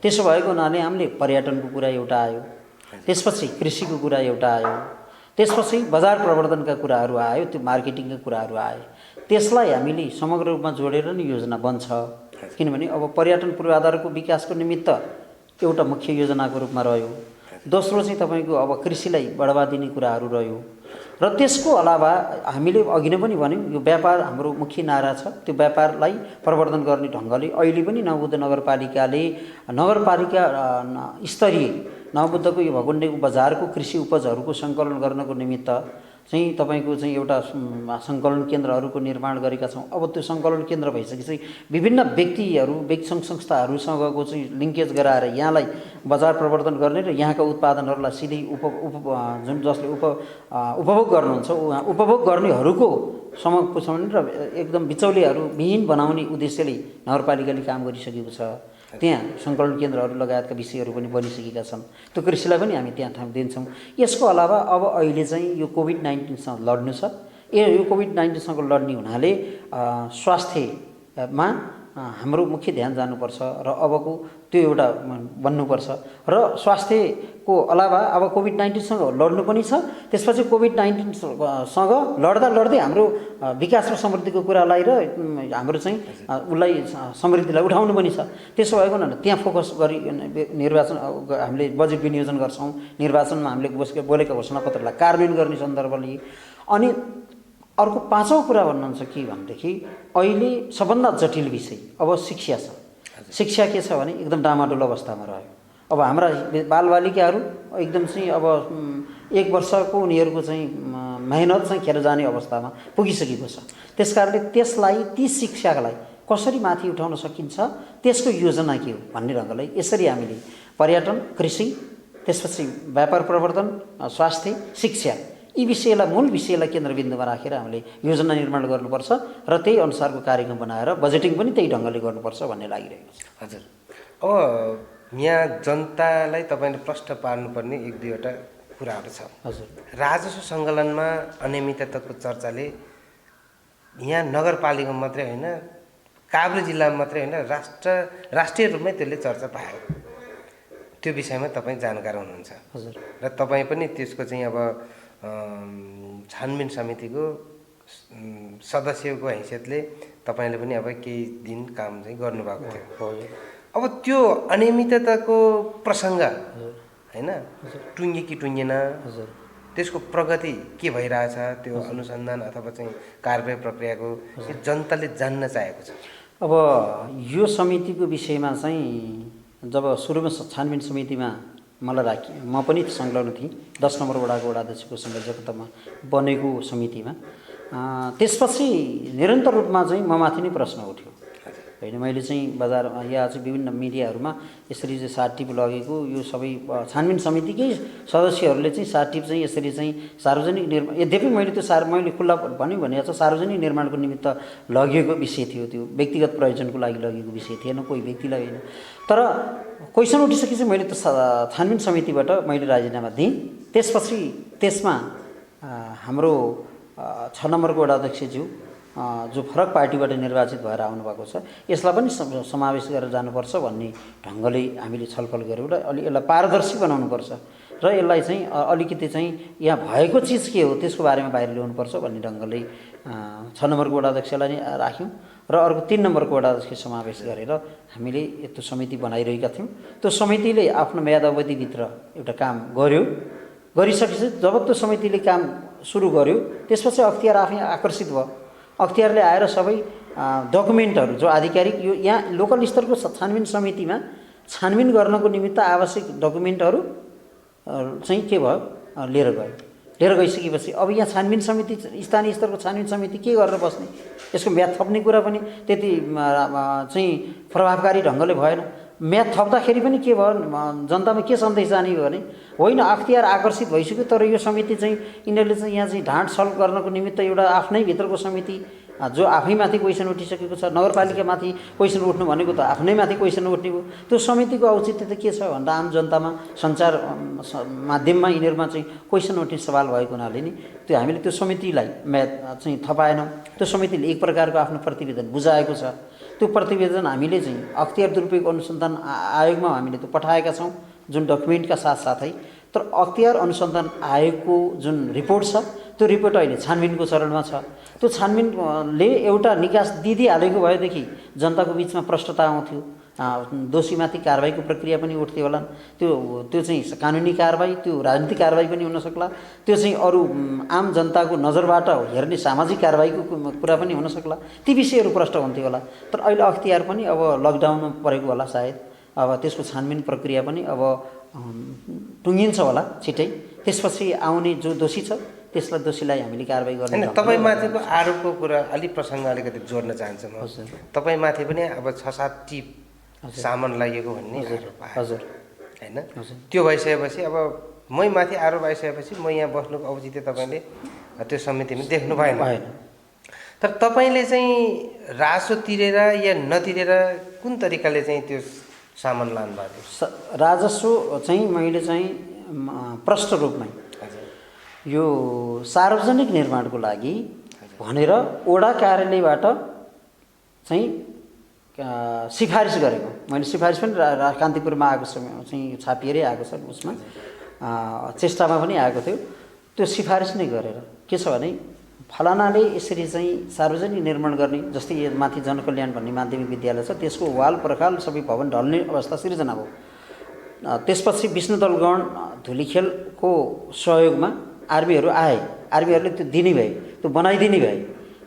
त्यसो भएको हुनाले हामीले पर्यटनको कुरा एउटा आयो त्यसपछि कृषिको कुरा एउटा आयो त्यसपछि बजार प्रवर्धनका कुराहरू आयो त्यो मार्केटिङका कुराहरू आए त्यसलाई हामीले समग्र रूपमा जोडेर नै योजना बन्छ। किनभने अब पर्यटन पूर्वाधारको विकासको निमित्त एउटा मुख्य योजनाको रूपमा रह्यो। दोस्रो चाहिँ तपाईँको अब कृषिलाई बढावा दिने कुराहरू रह्यो। र त्यसको अलावा हामीले अघि नै पनि भन्यौँ यो व्यापार हाम्रो मुख्य नारा छ। त्यो व्यापारलाई प्रवर्धन गर्ने ढङ्गले अहिले पनि नवबुद्ध नगरपालिकाले नगरपालिका स्तरीय नवबुद्धको यो भगुण्डेको बजारको कृषि उपजहरूको सङ्कलन गर्नको निमित्त चाहिँ तपाईँको चाहिँ एउटा सङ्कलन केन्द्रहरूको निर्माण गरेका छौँ। अब त्यो सङ्कलन केन्द्र भइसकेपछि विभिन्न व्यक्तिहरू व्यक्ति सङ्घ संस्थाहरूसँगको चाहिँ लिङ्केज गराएर यहाँलाई बजार प्रवर्धन गर्ने र यहाँका उत्पादनहरूलाई सिधै जुन जसले उपभोग गर्नुहुन्छ उपभोग गर्नेहरूको सम्म पुर्याउने र एकदम बिचौलियाहरू विहीन बनाउने उद्देश्यले नगरपालिकाले काम गरिसकेको छ। त्यहाँ सङ्कलन केन्द्रहरू लगायतका विषयहरू पनि बनिसकेका छन्। त्यो कृषिलाई पनि हामी त्यहाँ ठाउँ दिन्छौँ। यसको अलावा अब अहिले चाहिँ यो कोभिड-19सँग लड्नु छ। यो कोभिड-19सँग लड्ने हुनाले स्वास्थ्यमा हाम्रो मुख्य ध्यान जानुपर्छ र अबको त्यो एउटा बन्नुपर्छ र स्वास्थ्यको अलावा अब कोभिड-19सँग लड्नु पनि छ। त्यसपछि कोभिड-19सँग लड्दा लड्दै हाम्रो विकास र समृद्धिको कुरालाई र हाम्रो चाहिँ उसलाई समृद्धिलाई उठाउनु पनि छ। त्यसो भएको हुनाले त्यहाँ फोकस गरी निर्वाचन हामीले बजेट विनियोजन गर्छौँ। निर्वाचनमा हामीले बोलेका घोषणापत्रलाई कार्यान्वयन गर्ने सन्दर्भले। अनि अर्को पाँचौँ कुरा भन्नुहुन्छ के भनेदेखि अहिले सबभन्दा जटिल विषय अब शिक्षा छ। शिक्षा के छ भने एकदम डामाडोल अवस्थामा रह्यो। अब हाम्रा बालबालिकाहरू एकदम चाहिँ अब 1 वर्षको उनीहरूको चाहिँ मेहनत चाहिँ खेर जाने अवस्थामा पुगिसकेको छ। त्यसकारणले त्यसलाई ती शिक्षालाई कसरी माथि उठाउन सकिन्छ त्यसको योजना के हो भन्ने ढङ्गले यसरी हामीले पर्यटन, कृषि, त्यसपछि व्यापार प्रवर्धन, स्वास्थ्य, शिक्षा यी विषयलाई मूल विषयलाई केन्द्रबिन्दुमा राखेर हामीले योजना निर्माण गर्नुपर्छ र त्यही अनुसारको कार्यक्रम बनाएर बजेटिङ पनि त्यही ढङ्गले गर्नुपर्छ भन्ने लागिरहेको छ। हजुर, अब यहाँ जनतालाई तपाईँले प्रश्न पार्नुपर्ने 1-2वटा कुराहरू छ। हजुर, राजस्व सङ्कलनमा अनियमितताको चर्चाले यहाँ नगरपालिकामा मात्रै होइन काभ्रे जिल्लामा मात्रै होइन राष्ट्रिय रूपमै त्यसले चर्चा पायो। त्यो विषयमा तपाईँ जानकार हुनुहुन्छ। हजुर, र तपाईँ पनि त्यसको चाहिँ अब छानबिन समितिको सदस्यको हैसियतले तपाईँले पनि अब केही दिन काम चाहिँ गर्नुभएको थियो। अब त्यो अनियमितताको प्रसङ्ग होइन टुङ्गे कि टुङ्गेन, त्यसको प्रगति के भइरहेछ, त्यो अनुसन्धान अथवा चाहिँ कारबाही प्रक्रियाको जनताले जान्न चाहेको छ। अब यो समितिको विषयमा चाहिँ जब सुरुमा छानबिन समितिमा मलाई म पनि संलग्न थिएँ 10 नम्बर वडाको वडाध्यक्षको संयोजकतामा बनेको समितिमा। त्यसपछि निरन्तर रूपमा चाहिँ म माथि नै प्रश्न उठ्यो होइन। मैले चाहिँ बजार या चाहिँ विभिन्न मिडियाहरूमा यसरी चाहिँ सार्टिप लगेको यो सबै छानबिन समितिकै सदस्यहरूले चाहिँ सार्टिप चाहिँ यसरी चाहिँ सार्वजनिक निर्माण, यद्यपि मैले त्यो मैले खुल्ला भन्यो भने चाहिँ सार्वजनिक निर्माणको निमित्त लगिएको विषय थियो। त्यो व्यक्तिगत प्रयोजनको लागि लगेको विषय थिएन, कोही व्यक्तिलाई होइन। तर क्वेसन उठिसकेपछि मैले त्यो छानबिन समितिबाट मैले राजीनामा दिएँ। त्यसपछि त्यसमा हाम्रो 6 नम्बरको वडाध्यक्षज्यू जो फरक पार्टीबाट निर्वाचित भएर आउनुभएको छ, यसलाई पनि समावेश गरेर जानुपर्छ भन्ने ढङ्गले हामीले छलफल गऱ्यौँ र अलि यसलाई पारदर्शी बनाउनुपर्छ र यसलाई चाहिँ अलिकति चाहिँ यहाँ भएको चिज के हो त्यसको बारेमा बाहिर ल्याउनुपर्छ भन्ने ढङ्गले 6 नम्बरको वडाध्यक्षलाई नै राख्यौँ र अर्को 3 नम्बरको वडाध्यक्ष समावेश गरेर हामीले त्यो समिति बनाइरहेका थियौँ। त्यो समितिले आफ्नो म्याद अवधिभित्र एउटा काम गर्यो। गरिसकेपछि जब त्यो समितिले काम सुरु गर्यो त्यसपछि अख्तियार आफै आकर्षित भयो। अख्तियारले आएर सबै डकुमेन्टहरू जो आधिकारिक यो यहाँ लोकल स्तरको छानबिन समितिमा छानबिन गर्नको निमित्त आवश्यक डकुमेन्टहरू चाहिँ के भयो लिएर गयो। लिएर गइसकेपछि अब यहाँ छानबिन समिति स्थानीय स्तरको छानबिन समिति के गरेर बस्ने, यसको म्याद थप्ने कुरा पनि त्यति चाहिँ प्रभावकारी ढङ्गले भएन। म्याद थप्दाखेरि पनि के भयो, जनतामा के सन्देश जाने भने होइन अख्तियार आकर्षित भइसक्यो तर यो समिति चाहिँ यिनीहरूले चाहिँ यहाँ चाहिँ ढाँट छल गर्नको निमित्त एउटा आफ्नै भित्रको समिति जो आफैमाथि क्वेसन उठिसकेको छ। नगरपालिकामाथि क्वेसन उठ्नु भनेको त आफ्नैमाथि क्वेसन उठ्ने हो। त्यो समितिको औचित्य त के छ भन्दा आम जनतामा सञ्चार माध्यममा यिनीहरूमा चाहिँ क्वेसन उठ्ने सवाल भएको हुनाले नि त्यो हामीले त्यो समितिलाई म्याद चाहिँ थपाएनौँ। त्यो समितिले एक प्रकारको आफ्नो प्रतिवेदन बुझाएको छ। त्यो प्रतिवेदन हामीले चाहिँ अख्तियार दुरुपयोग अनुसन्धान आयोगमा हामीले त्यो पठाएका छौँ जुन डकुमेन्टका साथसाथै। तर अख्तियार अनुसन्धान आयोगको जुन रिपोर्ट छ त्यो रिपोर्ट अहिले छानबिनको चरणमा छ। त्यो छानबिनले एउटा निकास दिइहालेको भएदेखि जनताको बिचमा प्रष्टता आउँथ्यो दोषीमाथि कारबाहीको प्रक्रिया पनि उठ्थ्यो होला। त्यो चाहिँ कानुनी कारबाही, त्यो राजनीतिक कारबाही पनि हुन सक्ला, त्यो चाहिँ अरू आम जनताको नजरबाट हेर्ने सामाजिक कारबाहीको कुरा पनि हुन सक्ला। ती विषयहरू प्रष्ट हुन्थ्यो होला। तर अहिले अख्तियार पनि अब लकडाउनमा परेको होला सायद, अब त्यसको छानबिन प्रक्रिया पनि अब टुङ्गिन्छ होला छिट्टै। त्यसपछि आउने जो दोषी छ त्यसलाई दोषीलाई हामीले कारबाही गर्ने। हैन, तपाईँमाथिको आरोपको कुरा अलिक प्रसङ्ग अलिकति जोड्न चाहन्छु म। तपाईँमाथि पनि अब 6-7 टिप सामान लागेको भन्ने आरोप आयो। हजुर हैन, त्यो भइसकेपछि अब मै माथि आरोप आइसकेपछि म यहाँ बस्नुको औचित्य तपाईँले त्यो समितिमा देख्नु भएन। तर तपाईँले चाहिँ रासो तिरेर या नतिरेर कुन तरिकाले चाहिँ त्यो सामान लानुभएको थियो? राजस्व चाहिँ मैले चाहिँ प्रष्ट रूपमै यो सार्वजनिक निर्माणको लागि भनेर वडा कार्यालयबाट चाहिँ सिफारिस गरेको। मैले सिफारिस पनि कान्तिपुरमा आएको छ चाहिँ छापिएरै आएको छ, उसमा चेष्टामा पनि आएको थियो। त्यो सिफारिस नै गरेर के छ भने फलानाले यसरी चाहिँ सार्वजनिक निर्माण गर्ने, जस्तै यो माथि जनकल्याण भन्ने माध्यमिक विद्यालय छ, त्यसको वाल पर्खाल सबै भवन ढल्ने अवस्था सिर्जना भयो। त्यसपछि विष्णुदलगण धुलीखेलको सहयोगमा आर्मीहरू आए, आर्मीहरूले त्यो दिने भए, त्यो बनाइदिने भए,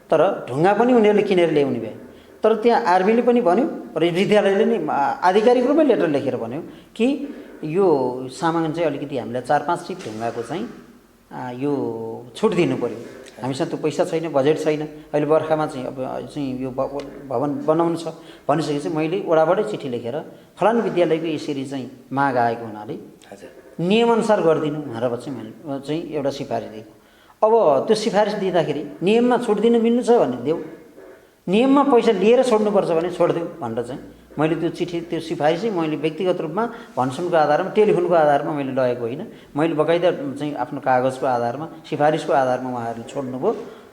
तर ढुङ्गा पनि उनीहरूले किनेर ल्याउने भए। तर त्यहाँ आर्मीले पनि भन्यो र विद्यालयले नै आधिकारिक रूपमै लेटर लेखेर भन्यो कि यो सामान चाहिँ अलिकति हामीलाई 4-5 टिप ढुङ्गाको चाहिँ यो छुट दिनु पऱ्यो, हामीसँग त्यो पैसा छैन, बजेट छैन, अहिले बर्खामा चाहिँ अब चाहिँ यो भवन बनाउनु छ भनिसकेपछि मैले वडाबाटै चिठी लेखेर फलानु विद्यालयको यसरी चाहिँ माग आएको हुनाले नियमअनुसार गरिदिनु भनेर चाहिँ मैले चाहिँ एउटा सिफारिस दिएको। अब त्यो सिफारिस दिँदाखेरि नियममा छुट दिनु मिल्नु छ भने देऊ, नियममा पैसा लिएर छोड्नुपर्छ भने छोडिदेऊ भनेर चाहिँ मैले त्यो चिठी, त्यो सिफारिस चाहिँ मैले व्यक्तिगत रूपमा भनसुनको आधारमा, टेलिफोनको आधारमा मैले लगेको होइन। मैले बकाइदा चाहिँ आफ्नो कागजको आधारमा, सिफारिसको आधारमा उहाँहरूले छोड्नुभयो।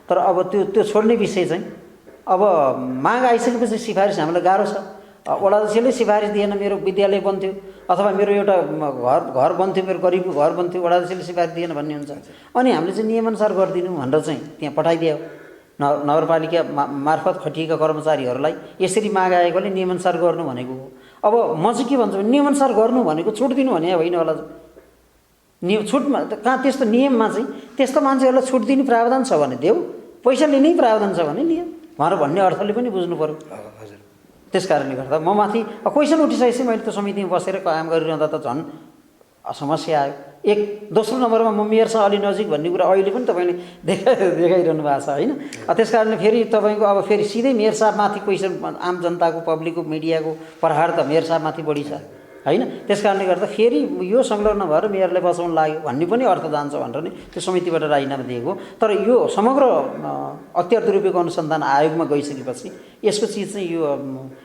तर अब त्यो छोड्ने विषय चाहिँ अब माग आइसकेपछि सिफारिस हामीलाई गाह्रो छ। वडा अध्यक्षले सिफारिस दिएन, मेरो विद्यालय बन्थ्यो अथवा मेरो एउटा घर बन्थ्यो, मेरो गरिबको घर बन्थ्यो, वडा अध्यक्षले सिफारिस दिएन भन्ने हुन्छ। अनि हामीले चाहिँ नियमअनुसार गरिदिनु भनेर चाहिँ त्यहाँ पठाइदियो। नगरपालिका मार्फत खटिएका कर्मचारीहरूलाई यसरी माग आएकोले नियमअनुसार गर्नु भनेको हो। अब म चाहिँ के भन्छु भने नियमअनुसार गर्नु भनेको छुट दिनु भने होइन होला। नियम छुटमा कहाँ त्यस्तो नियममा चाहिँ त्यस्तो मान्छेहरूलाई छुट दिने प्रावधान छ भने देऊ, पैसा लिने प्रावधान छ भने लियो भनेर भन्ने अर्थले पनि बुझ्नु पऱ्यो। हजुर, त्यस कारणले गर्दा म माथि क्वेसन उठिसकेपछि मैले त्यो समितिमा बसेर काम गरिरहँदा त झन् समस्या आयो। दोस्रो नम्बरमा म मेयरसँग अलि नजिक भन्ने कुरा अहिले पनि तपाईँले देखाइरहनु भएको छ होइन। त्यस कारणले फेरि तपाईँको अब फेरि सिधै मेयर साहबमाथि क्वेसन, आम जनताको, पब्लिकको, मिडियाको प्रहार त मेयर साहबमाथि बढी छ होइन। त्यस कारणले गर्दा फेरि यो संलग्न भएर मेयरलाई बचाउन लाग्यो भन्ने पनि अर्थ जान्छ भनेर नै त्यो समितिबाट राजीनामा दिएको। तर यो समग्र अख्तियार दुरुपयोग अनुसन्धान आयोगमा गइसकेपछि यसको चिज चाहिँ यो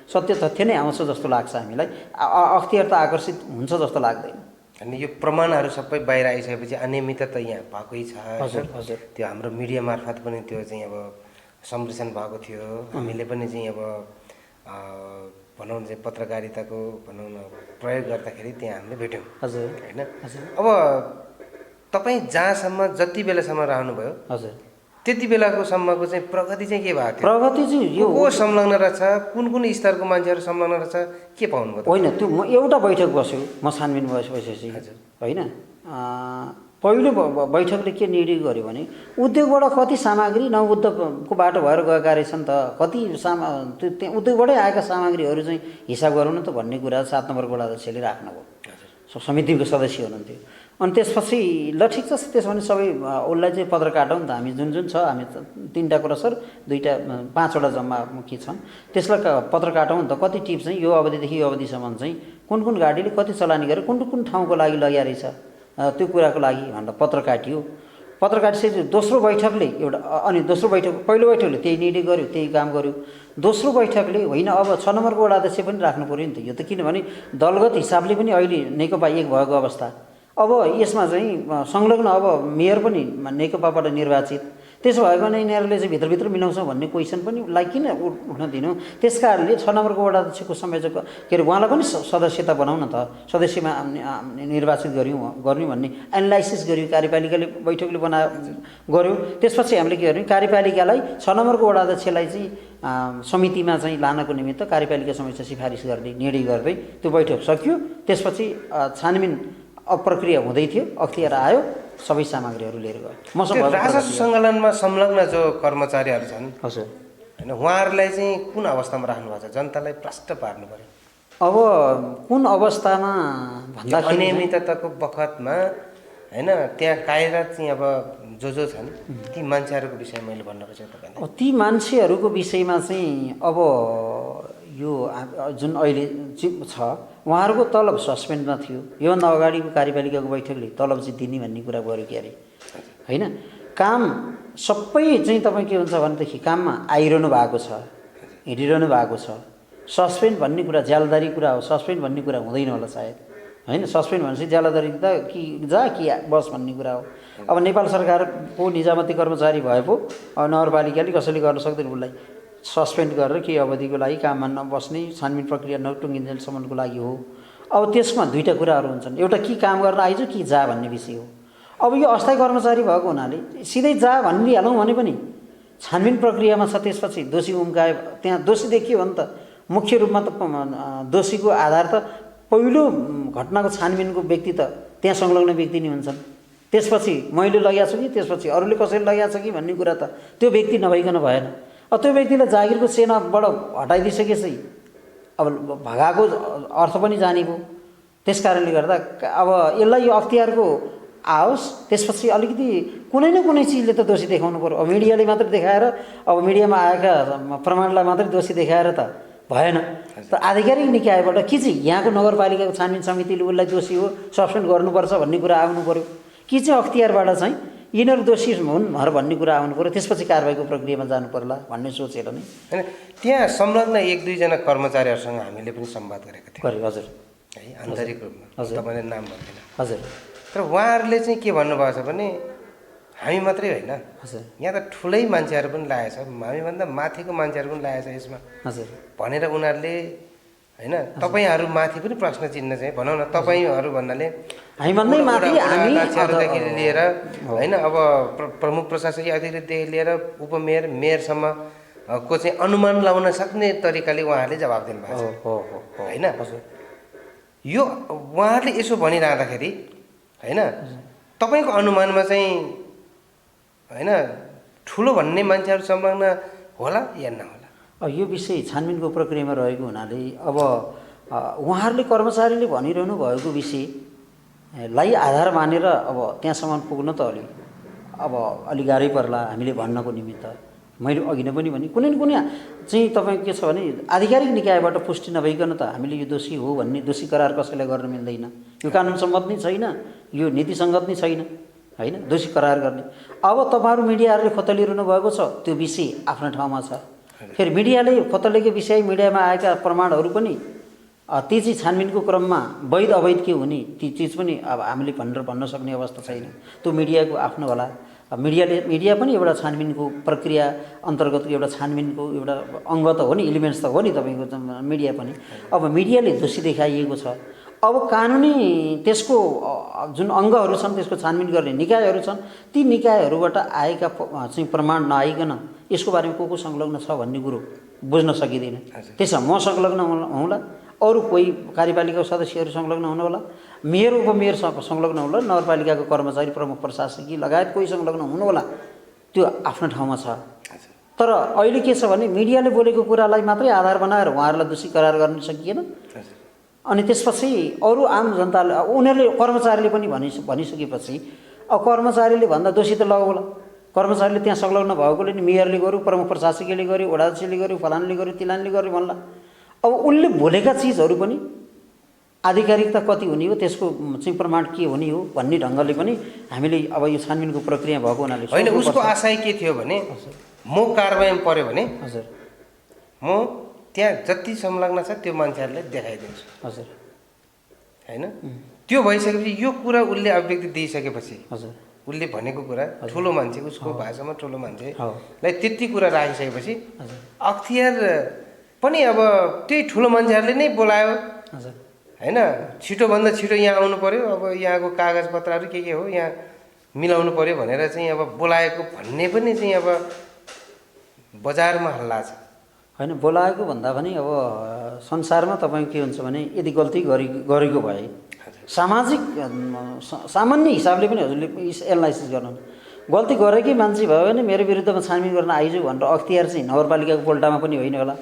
सत्य तथ्य नै आउँछ जस्तो लाग्छ हामीलाई। अख्तियार त आकर्षित हुन्छ जस्तो लाग्दैन। अनि यो प्रमाणहरू सबै बाहिर आइसकेपछि अनियमितता त यहाँ भएकै छ। हजुर हजुर, त्यो हाम्रो मिडिया मार्फत पनि त्यो चाहिँ अब सम्प्रेषण भएको थियो। हामीले पनि चाहिँ अब भनौँ चाहिँ पत्रकारिताको भनौँ न प्रयोग गर्दाखेरि त्यहाँ हामीले भेट्यौँ। हजुर होइन। अब तपाईँ जहाँसम्म जति बेलासम्म रहनुभयो हजुर त्यति बेलाको सम्मको चाहिँ प्रगति चाहिँ के भएको थियो? प्रगति चाहिँ यो को संलग्न रहेछ, कुन कुन स्तरको मान्छेहरू संलग्न रहेछ, के पाउनुभयो? होइन, त्यो म एउटा बैठक बस्यो, म छानबिन बसेपछि होइन। पहिलो बैठकले के निर्णय गर्यो भने उद्योगबाट कति सामग्री नउद्योगको बाटो भएर गएका रहेछन् त, कति त्यो उद्योगबाटै आएका सामग्रीहरू चाहिँ हिसाब गरौँ न त भन्ने कुरा 7 नम्बरको वडा अध्यक्षले राख्नुभयो। समितिको सदस्य हुनुहुन्थ्यो। अनि त्यसपछि ल ठिक छ, त्यसो भने सबै उसलाई चाहिँ पत्र काटौँ त, हामी जुन छ हामी 3टा क्रसर 2टा 5वटा जम्मा के छन् त्यसलाई पत्र काटौँ त, कति टिप चाहिँ यो अवधिदेखि यो अवधिसम्म चाहिँ कुन कुन गाडीले कति चलानी गरेर कुन कुन ठाउँको लागि लगिया रहेछ त्यो कुराको लागि भनेर पत्र काटियो। पत्र काटिसकेपछि दोस्रो बैठकले एउटा, अनि दोस्रो बैठक, पहिलो बैठकले त्यही निर्णय गर्यो, त्यही काम गर्यो। दोस्रो बैठकले होइन अब 6 नम्बरको वडा अध्यक्ष पनि राख्नु पऱ्यो नि त, यो त किनभने दलगत हिसाबले पनि अहिले नेकपा एक भएको अवस्था। अब यसमा चाहिँ संलग्न अब मेयर पनि नेकपाबाट निर्वाचित, त्यसो भयो भने यिनीहरूले चाहिँ भित्रभित्र मिलाउँछौँ भन्ने क्वेसन पनि किन उठ्न दिनु। त्यस कारणले 6 नम्बरको वडा अध्यक्षको संयोजक के अरे उहाँलाई पनि सदस्यता बनाउन त, सदस्यमा निर्वाचित गर्यौँ भन्ने एनालाइसिस गर्यो, कार्यपालिकाले बैठकले गर्यो। त्यसपछि हामीले के गर्यौँ, कार्यपालिकालाई 6 नम्बरको वडा अध्यक्षलाई चाहिँ समितिमा चाहिँ लानको निमित्त कार्यपालिका समक्ष सिफारिस गर्ने निर्णय गर्दै त्यो बैठक सकियो। त्यसपछि छानबिन प्रक्रिया हुँदै थियो, अख्तियार आयो, सबै सामग्रीहरू लिएर गयो। राजस्व सङ्कलनमा संलग्न जो कर्मचारीहरू छन् हजुर होइन, उहाँहरूलाई चाहिँ कुन अवस्थामा राख्नु भएको छ, जनतालाई प्रष्ट पार्नु पर्यो। अब कुन अवस्थामा भन्दाखेरि अनियमितताको बखतमा होइन त्यहाँ कार्यरत चाहिँ अब जो छन् ती मान्छेहरूको विषयमा मैले भन्न खोजेको तपाईँलाई। ती मान्छेहरूको विषयमा चाहिँ अब यो जुन अहिले छ उहाँहरूको तलब सस्पेन्डमा थियो। योभन्दा अगाडिको कार्यपालिकाको बैठकले तलब चाहिँ दिने भन्ने कुरा गर्यो के अरे होइन। काम सबै चाहिँ तपाईँ के हुन्छ भनेदेखि काममा आइरहनु भएको छ, हिँडिरहनु भएको छ। सस्पेन्ड भन्ने कुरा ज्यालदारी कुरा हो, सस्पेन्ड भन्ने कुरा हुँदैन होला सायद होइन। सस्पेन्ड भनेपछि ज्यालादारी त कि जा कि बस भन्ने कुरा हो। अब नेपाल सरकारको निजामती कर्मचारी भए पो नगरपालिकाले कसैले गर्न सक्दैन, उसलाई सस्पेन्ड गरेर केही अवधिको लागि काममा नबस्ने, छानबिन प्रक्रिया नटुङ्गिन्जेलसम्मको लागि हो। अब त्यसमा दुईवटा कुराहरू हुन्छन्, एउटा कि काम गर्न आइज कि जा भन्ने विषय हो। अब यो अस्थायी कर्मचारी भएको हुनाले सिधै जा भनिदिइहालौँ भने पनि छानबिन प्रक्रियामा छ। त्यसपछि दोषी उम्काए, त्यहाँ दोषी देखियो भने त मुख्य रूपमा त दोषीको आधार त पहिलो घटनाको छानबिनको व्यक्ति त त्यहाँ संलग्न व्यक्ति नै हुन्छन्। त्यसपछि मैले लगाएको छु कि त्यसपछि अरूले कसैले लगाएको छ कि भन्ने कुरा त त्यो व्यक्ति नभइकन भएन। अब त्यो व्यक्तिलाई जागिरको सेनाबाट हटाइदिइसकेपछि अब भगाएको अर्थ पनि जाने भयो। त्यस कारणले गर्दा अब यसलाई यो अख्तियारको आओस्, त्यसपछि अलिकति कुनै न कुनै चिजले त दोषी देखाउनु पर्यो। अब मिडियाले मात्रै देखाएर, अब मिडियामा आएका प्रमाणलाई मात्रै दोषी देखाएर त भएन। त आधिकारिक निकायबाट के चाहिँ यहाँको नगरपालिकाको छानबिन समितिले उसलाई दोषी हो सस्पेन्ड गर्नुपर्छ भन्ने कुरा आउनु पर्यो कि चाहिँ अख्तियारबाट चाहिँ यिनीहरू दोषी हुन् भन्ने कुरा आउनु पर्यो। त्यसपछि कारबाहीको प्रक्रियामा जानु पर्ला भन्ने सोचेर नै होइन। त्यहाँ संलग्न 1-2 जना कर्मचारीहरूसँग हामीले पनि संवाद गरेका थियौँ। हजुर है आन्तरिक रूपमा, तपाईँले नाम भन्दैन। हजुर। तर उहाँहरूले चाहिँ के भन्नुभएको छ भने हामी मात्रै होइन, हजुर, यहाँ त ठुलै मान्छेहरू पनि लागेको छ, हामीभन्दा माथिको मान्छेहरू पनि लागेको छ यसमा हजुर भनेर उनीहरूले होइन। तपाईँहरू माथि पनि प्रश्न चिन्ह चाहिँ भनौँ न, तपाईँहरू भन्नाले हामीभन्दै माथि अध्यक्षदेखि लिएर होइन, अब प्रमुख प्रशासकीय अधिकारीदेखि लिएर उपमेयर मेयरसम्म को चाहिँ अनुमान लाउन सक्ने तरिकाले उहाँहरूले जवाब दिनुभएको छ होइन। यो उहाँहरूले यसो भनिरहँदाखेरि होइन, तपाईँको अनुमानमा चाहिँ होइन ठुलो भन्ने मान्छेहरू संलग्न होला या नहोला? अब यो विषय छानबिनको प्रक्रियामा रहेको हुनाले अब उहाँहरूले कर्मचारीले भनिरहनु भएको विषयलाई आधार मानेर अब त्यहाँसम्म पुग्न त अलि गाह्रै पर्ला हामीले भन्नको निमित्त। मैले अघि नै पनि भने कुनै न कुनै चाहिँ तपाईँ के छ भने आधिकारिक निकायबाट पुष्टि नभइकन त हामीले यो दोषी हो भन्ने दोषी करार कसैलाई गर्न मिल्दैन। यो कानुन सम्मत नै छैन, यो नीतिसङ्गत नै छैन होइन दोषी करार गर्ने। अब तपाईँहरू मिडियाहरूले खोतलिरहनु भएको छ, त्यो विषय आफ्नो ठाउँमा छ। फेरि मिडियाले खोतलेको विषय, मिडियामा आएका प्रमाणहरू पनि ती चाहिँ छानबिनको क्रममा वैध अवैध के हुने ती चिज पनि अब हामीले भन्न सक्ने अवस्था छैन। त्यो मिडियाको आफ्नो होला। मिडिया पनि एउटा छानबिनको प्रक्रिया अन्तर्गत एउटा छानबिनको एउटा अङ्ग त हो नि, इलिमेन्ट्स त हो नि तपाईँको मिडिया पनि। अब मिडियाले दोषी देखाइएको छ, अब कानुनी त्यसको जुन अङ्गहरू छन् त्यसको छानबिन गर्ने निकायहरू छन्, ती निकायहरूबाट आएका चाहिँ प्रमाण नआइकन यसको बारेमा को संलग्न छ भन्ने कुरो बुझ्न सकिँदैन। त्यसमा म संलग्न हुँला, अरू कोही कार्यपालिकाको सदस्यहरू संलग्न हुनु होला, मेयर उपमेयर संलग्न होला, नगरपालिकाको कर्मचारी प्रमुख प्रशासकीय लगायत कोही संलग्न हुनु होला, त्यो आफ्नो ठाउँमा छ। तर अहिले के छ भने मिडियाले बोलेको कुरालाई मात्रै आधार बनाएर उहाँहरूलाई दोषी करार गर्न सकिएन। अनि त्यसपछि अरू आम जनताले उनीहरूले कर्मचारीले पनि भनिसकेपछि अब कर्मचारीले भन्दा दोषी त लगाउला। कर्मचारीले त्यहाँ संलग्न भएकोले नि मेयरले गर्यो, प्रमुख प्रशासकीयले गर्यो, वडाध्यक्षले गर्यो, फलानले गर्यो, तिलानले गर्यो भन्ला। अब उनले बोलेका चिजहरू पनि आधिकारिकता कति हुने हो, त्यसको चाहिँ प्रमाण के हुने हो भन्ने ढङ्गले पनि हामीले अब यो छानबिनको प्रक्रिया भएको हुनाले होइन। उसको आशय के थियो भने म कारबाहीमा पऱ्यो भने हजुर म त्यहाँ जति संलग्न छ त्यो मान्छेहरूलाई देखाइदिन्छु हजुर होइन। त्यो भइसकेपछि यो कुरा उसले अभिव्यक्ति दिइसकेपछि हजुर उसले भनेको कुरा ठुलो मान्छे उसको भाषामा ठुलो मान्छेलाई त्यति कुरा राखिसकेपछि अख्तियार पनि अब त्यही ठुलो मान्छेहरूले नै बोलायो हजुर हैन छिटोभन्दा छिटो यहाँ आउनु पर्यो अब यहाँको कागजपत्रहरू के हो यहाँ मिलाउनु पर्यो भनेर चाहिँ अब बोलाएको भन्ने पनि चाहिँ अब बजारमा हल्ला छ होइन बोलाएको भन्दा पनि अब संसारमा तपाईँको के हुन्छ भने यदि गल्ती गरेको भए सामाजिक सामान्य हिसाबले पनि हजुरले एनालाइसिस गर्नु गल्ती गरेकै मान्छे भयो भने मेरो विरुद्धमा छानबिन गर्न आइजु भनेर अख्तियार चाहिँ नगरपालिकाको पोल्टामा पनि होइन होला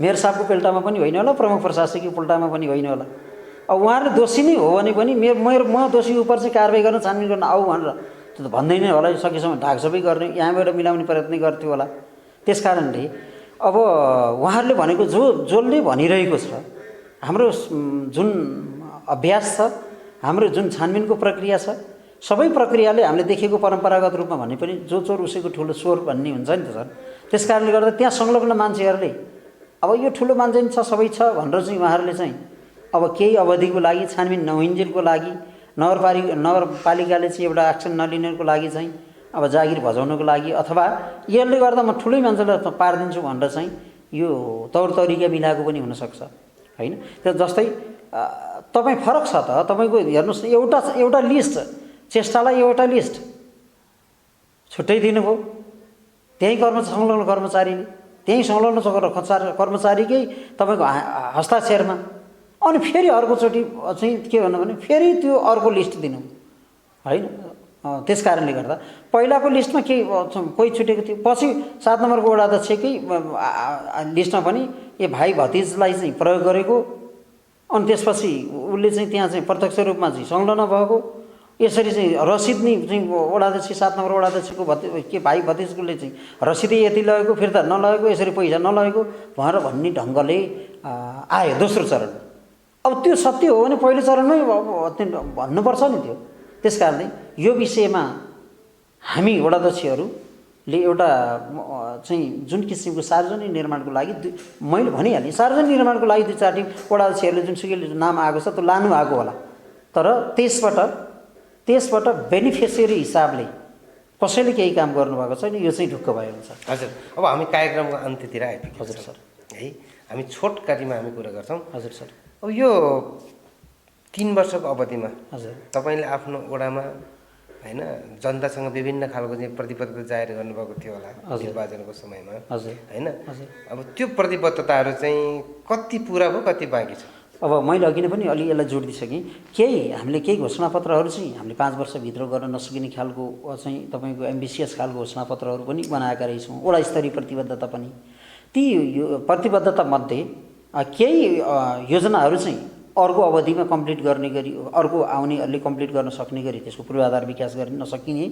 मेयर साहबको पोल्टामा पनि होइन होला प्रमुख प्रशासकीय पोल्टामा पनि होइन होला अब उहाँहरूले दोषी नै हो भने पनि म दोषी उप चाहिँ कारबाही गर्न छानबिन गर्न आऊ भनेर त्यो त भन्दैन होला सकेसम्म ढाकछोपी गर्ने यहाँबाट मिलाउने प्रयत्न गर्थ्यो होला त्यस कारणले अब उहाँहरूले भनेको जसले भनिरहेको छ हाम्रो जुन अभ्यास छ हाम्रो जुन छानबिनको प्रक्रिया छ सबै प्रक्रियाले हामीले देखेको परम्परागत रूपमा भने पनि जो चोर उसैको ठुलो स्वर भन्ने हुन्छ नि त सर त्यस कारणले गर्दा त्यहाँ संलग्न मान्छेहरूले अब यो ठुलो मान्छे छ सबै छ भनेर चाहिँ उहाँहरूले चाहिँ अब केही अवधिको लागि छानबिन नहुन्जेलको लागि नगरपालिकाले चाहिँ एउटा एक्सन नलिनको लागि चाहिँ अब जागिर भजाउनको लागि अथवा यसले गर्दा म ठुलै मान्छेलाई पारिदिन्छु भनेर चाहिँ यो तौर तरिका मिलाएको पनि हुनसक्छ होइन त्यो जस्तै तपाईँ फरक छ त तपाईँको हेर्नुहोस् एउटा लिस्ट चेष्टालाई एउटा लिस्ट छुट्टै दिनुभयो त्यही संलग्न कर्मचारीले त्यही संलग्न कर्मचारीकै तपाईँको हस्ताक्षरमा अनि फेरि अर्कोचोटि चाहिँ के भन्नु भने फेरि त्यो अर्को लिस्ट दिनु होइन त्यस कारणले गर्दा पहिलाको लिस्टमा कोही छुटेको थियो पछि 7 नम्बरको वडा अध्यक्षकै लिस्टमा पनि यो भाइ भतिजलाई चाहिँ प्रयोग गरेको अनि त्यसपछि उसले चाहिँ त्यहाँ चाहिँ प्रत्यक्ष रूपमा चाहिँ संलग्न भएको यसरी चाहिँ रसिद नै चाहिँ वडा अध्यक्ष 7 नम्बर वडा अध्यक्षको के भाइ भतिजकोले चाहिँ रसिदै यति लगेको फिर्ता नलगेको यसरी पैसा नलगेको भनेर भन्ने ढङ्गले आयो दोस्रो चरण अब त्यो सत्य हो भने पहिलो चरणमै भन्नुपर्छ नि त्यो त्यस कारणले यो विषयमा हामी वडा अध्यक्षहरूले एउटा चाहिँ जुन किसिमको सार्वजनिक निर्माणको लागि मैले भनिहालेँ सार्वजनिक निर्माणको लागि 2-4 टिम वडा अध्यक्षहरूले जुनसुकै नाम आएको छ त्यो लानु आएको होला तर त्यसबाट बेनिफिसियरी हिसाबले कसैले केही काम गर्नुभएको छैन यो चाहिँ ढुक्क भयो हुन्छ हजुर अब हामी कार्यक्रमको अन्त्यतिर आइपुग्यौँ हजुर सर है हामी छोटकारीमा हामी कुरा गर्छौँ हजुर सर अब यो 3 वर्षको अवधिमा हजुर तपाईँले आफ्नो वडामा होइन जनतासँग विभिन्न खालको चाहिँ प्रतिबद्धता जाहेर गर्नुभएको थियो होला निर्वाचनको समयमा हजुर होइन हजुर अब त्यो प्रतिबद्धताहरू चाहिँ कति पुरा भयो कति बाँकी छ अब मैले अघि नै पनि अलि यसलाई जोड दिइसकेँ हामीले केही घोषणापत्रहरू चाहिँ हामीले 5 वर्षभित्र गर्न नसकिने खालको चाहिँ तपाईँको एम्बिसियस खालको घोषणापत्रहरू पनि बनाएका रहेछौँ वडा स्तरीय प्रतिबद्धता पनि ती प्रतिबद्धता मध्ये केही योजनाहरू चाहिँ अर्को अवधिमा कम्प्लिट गर्ने गरी अर्को आउनेहरूले कम्प्लिट गर्न सक्ने गरी त्यसको पूर्वाधार विकास गर्न नसकिने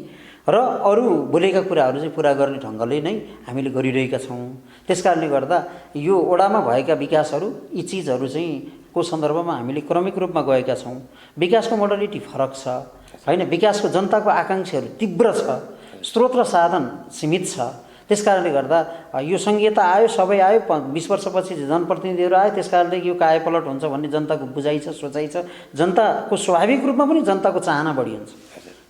र अरू बोलेका कुराहरू चाहिँ पुरा गर्ने ढङ्गले नै हामीले गरिरहेका छौँ त्यस कारणले गर्दा यो वडामा भएका विकासहरू यी चिजहरू चाहिँ को सन्दर्भमा हामीले क्रमिक रूपमा गएका छौँ विकासको मोडलिटी फरक छ होइन विकासको जनताको आकाङ्क्षाहरू तीव्र छ स्रोत र साधन सीमित छ त्यस कारणले गर्दा यो संहिता आयो सबै आयो 20 वर्षपछि जनप्रतिनिधिहरू आयो त्यस कारणले यो कायापलट हुन्छ भन्ने जनताको बुझाइ छ सोचाइ छ जनताको स्वाभाविक रूपमा पनि जनताको चाहना बढी हुन्छ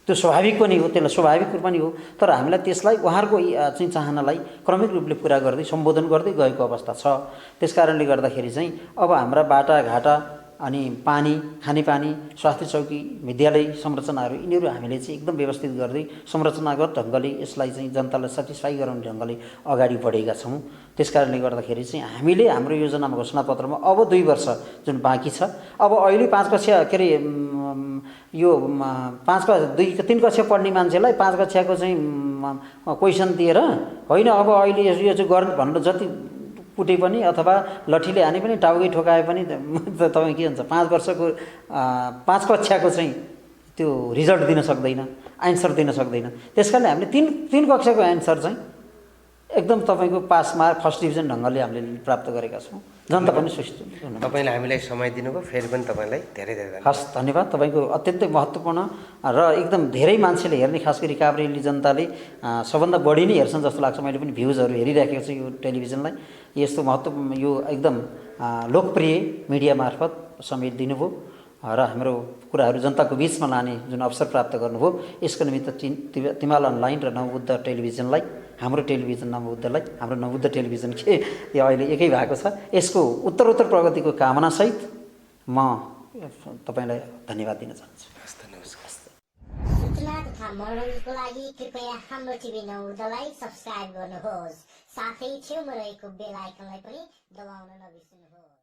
त्यो स्वाभाविक पनि हो त्यसलाई स्वाभाविक पनि हो तर हामीलाई त्यसलाई उहाँहरूको चाहिँ चाहनालाई क्रमिक रूपले पुरा गर्दै सम्बोधन गर्दै गएको अवस्था छ त्यस कारणले गर्दाखेरि चाहिँ अब हाम्रा बाटाघाटा अनि पानी खानेपानी स्वास्थ्य चौकी विद्यालय संरचनाहरू यिनीहरू हामीले चाहिँ एकदम व्यवस्थित गर्दै संरचनागत ढङ्गले यसलाई चाहिँ जनतालाई सेटिस्फाई गराउने ढङ्गले अगाडि बढेका छौँ त्यस कारणले गर्दाखेरि चाहिँ हामीले हाम्रो योजनामा घोषणापत्रमा अब 2 वर्ष जुन बाँकी छ अब अहिले 5 कक्षा के अरे यो 3 कक्षा पढ्ने मान्छेलाई 5 कक्षाको चाहिँ क्वेसन दिएर होइन अब अहिले यो चाहिँ गर्नु भनेर जति कुटे पनि अथवा लठीले हाने पनि टाउकै ठोकाए पनि तपाईँ के भन्छ 5 वर्षको 5 कक्षाको चाहिँ त्यो रिजल्ट दिन सक्दैन एन्सर दिन सक्दैन त्यसकारणले हामीले 3 कक्षाको एन्सर चाहिँ एकदम तपाईँको पास मार्क फर्स्ट डिभिजन ढङ्गले हामीले प्राप्त गरेका छौँ जनता पनि सुस्त तपाईँले हामीलाई समय दिनुभयो फेरि पनि तपाईँलाई धेरै धेरै धन्यवाद हस् धन्यवाद तपाईँको अत्यन्तै महत्त्वपूर्ण र एकदम धेरै मान्छेले हेर्ने खास गरी काभ्रेली जनताले सबभन्दा बढी नै हेर्छन् जस्तो लाग्छ मैले पनि भ्युजहरू हेरिराखेको छु यो टेलिभिजनलाई यस्तो महत्त्वपूर्ण यो एकदम लोकप्रिय मिडिया मार्फत समेत दिनुभयो र हाम्रो कुराहरू जनताको बिचमा लाने जुन अवसर प्राप्त गर्नुभयो यसको निमित्त तिमाल अनलाइन र नवबुद्ध टेलिभिजनलाई, हाम्रो टेलिभिजन नवबुद्धलाई, हाम्रो नवबुद्ध टेलिभिजन के यो अहिले एकै भएको छ, यसको उत्तरोत्तर प्रगतिको कामनासहित म तपाईँलाई धन्यवाद दिन चाहन्छु। सूचना तथा मनोरञ्जनको लागि कृपया हाम्रो टिभी 9 उद्योगलाई सब्स्क्राइब गर्नुहोस्, साथै छेउमा रहेको बेल आइकनलाई पनि दबाउन नबिर्सनुहोस्।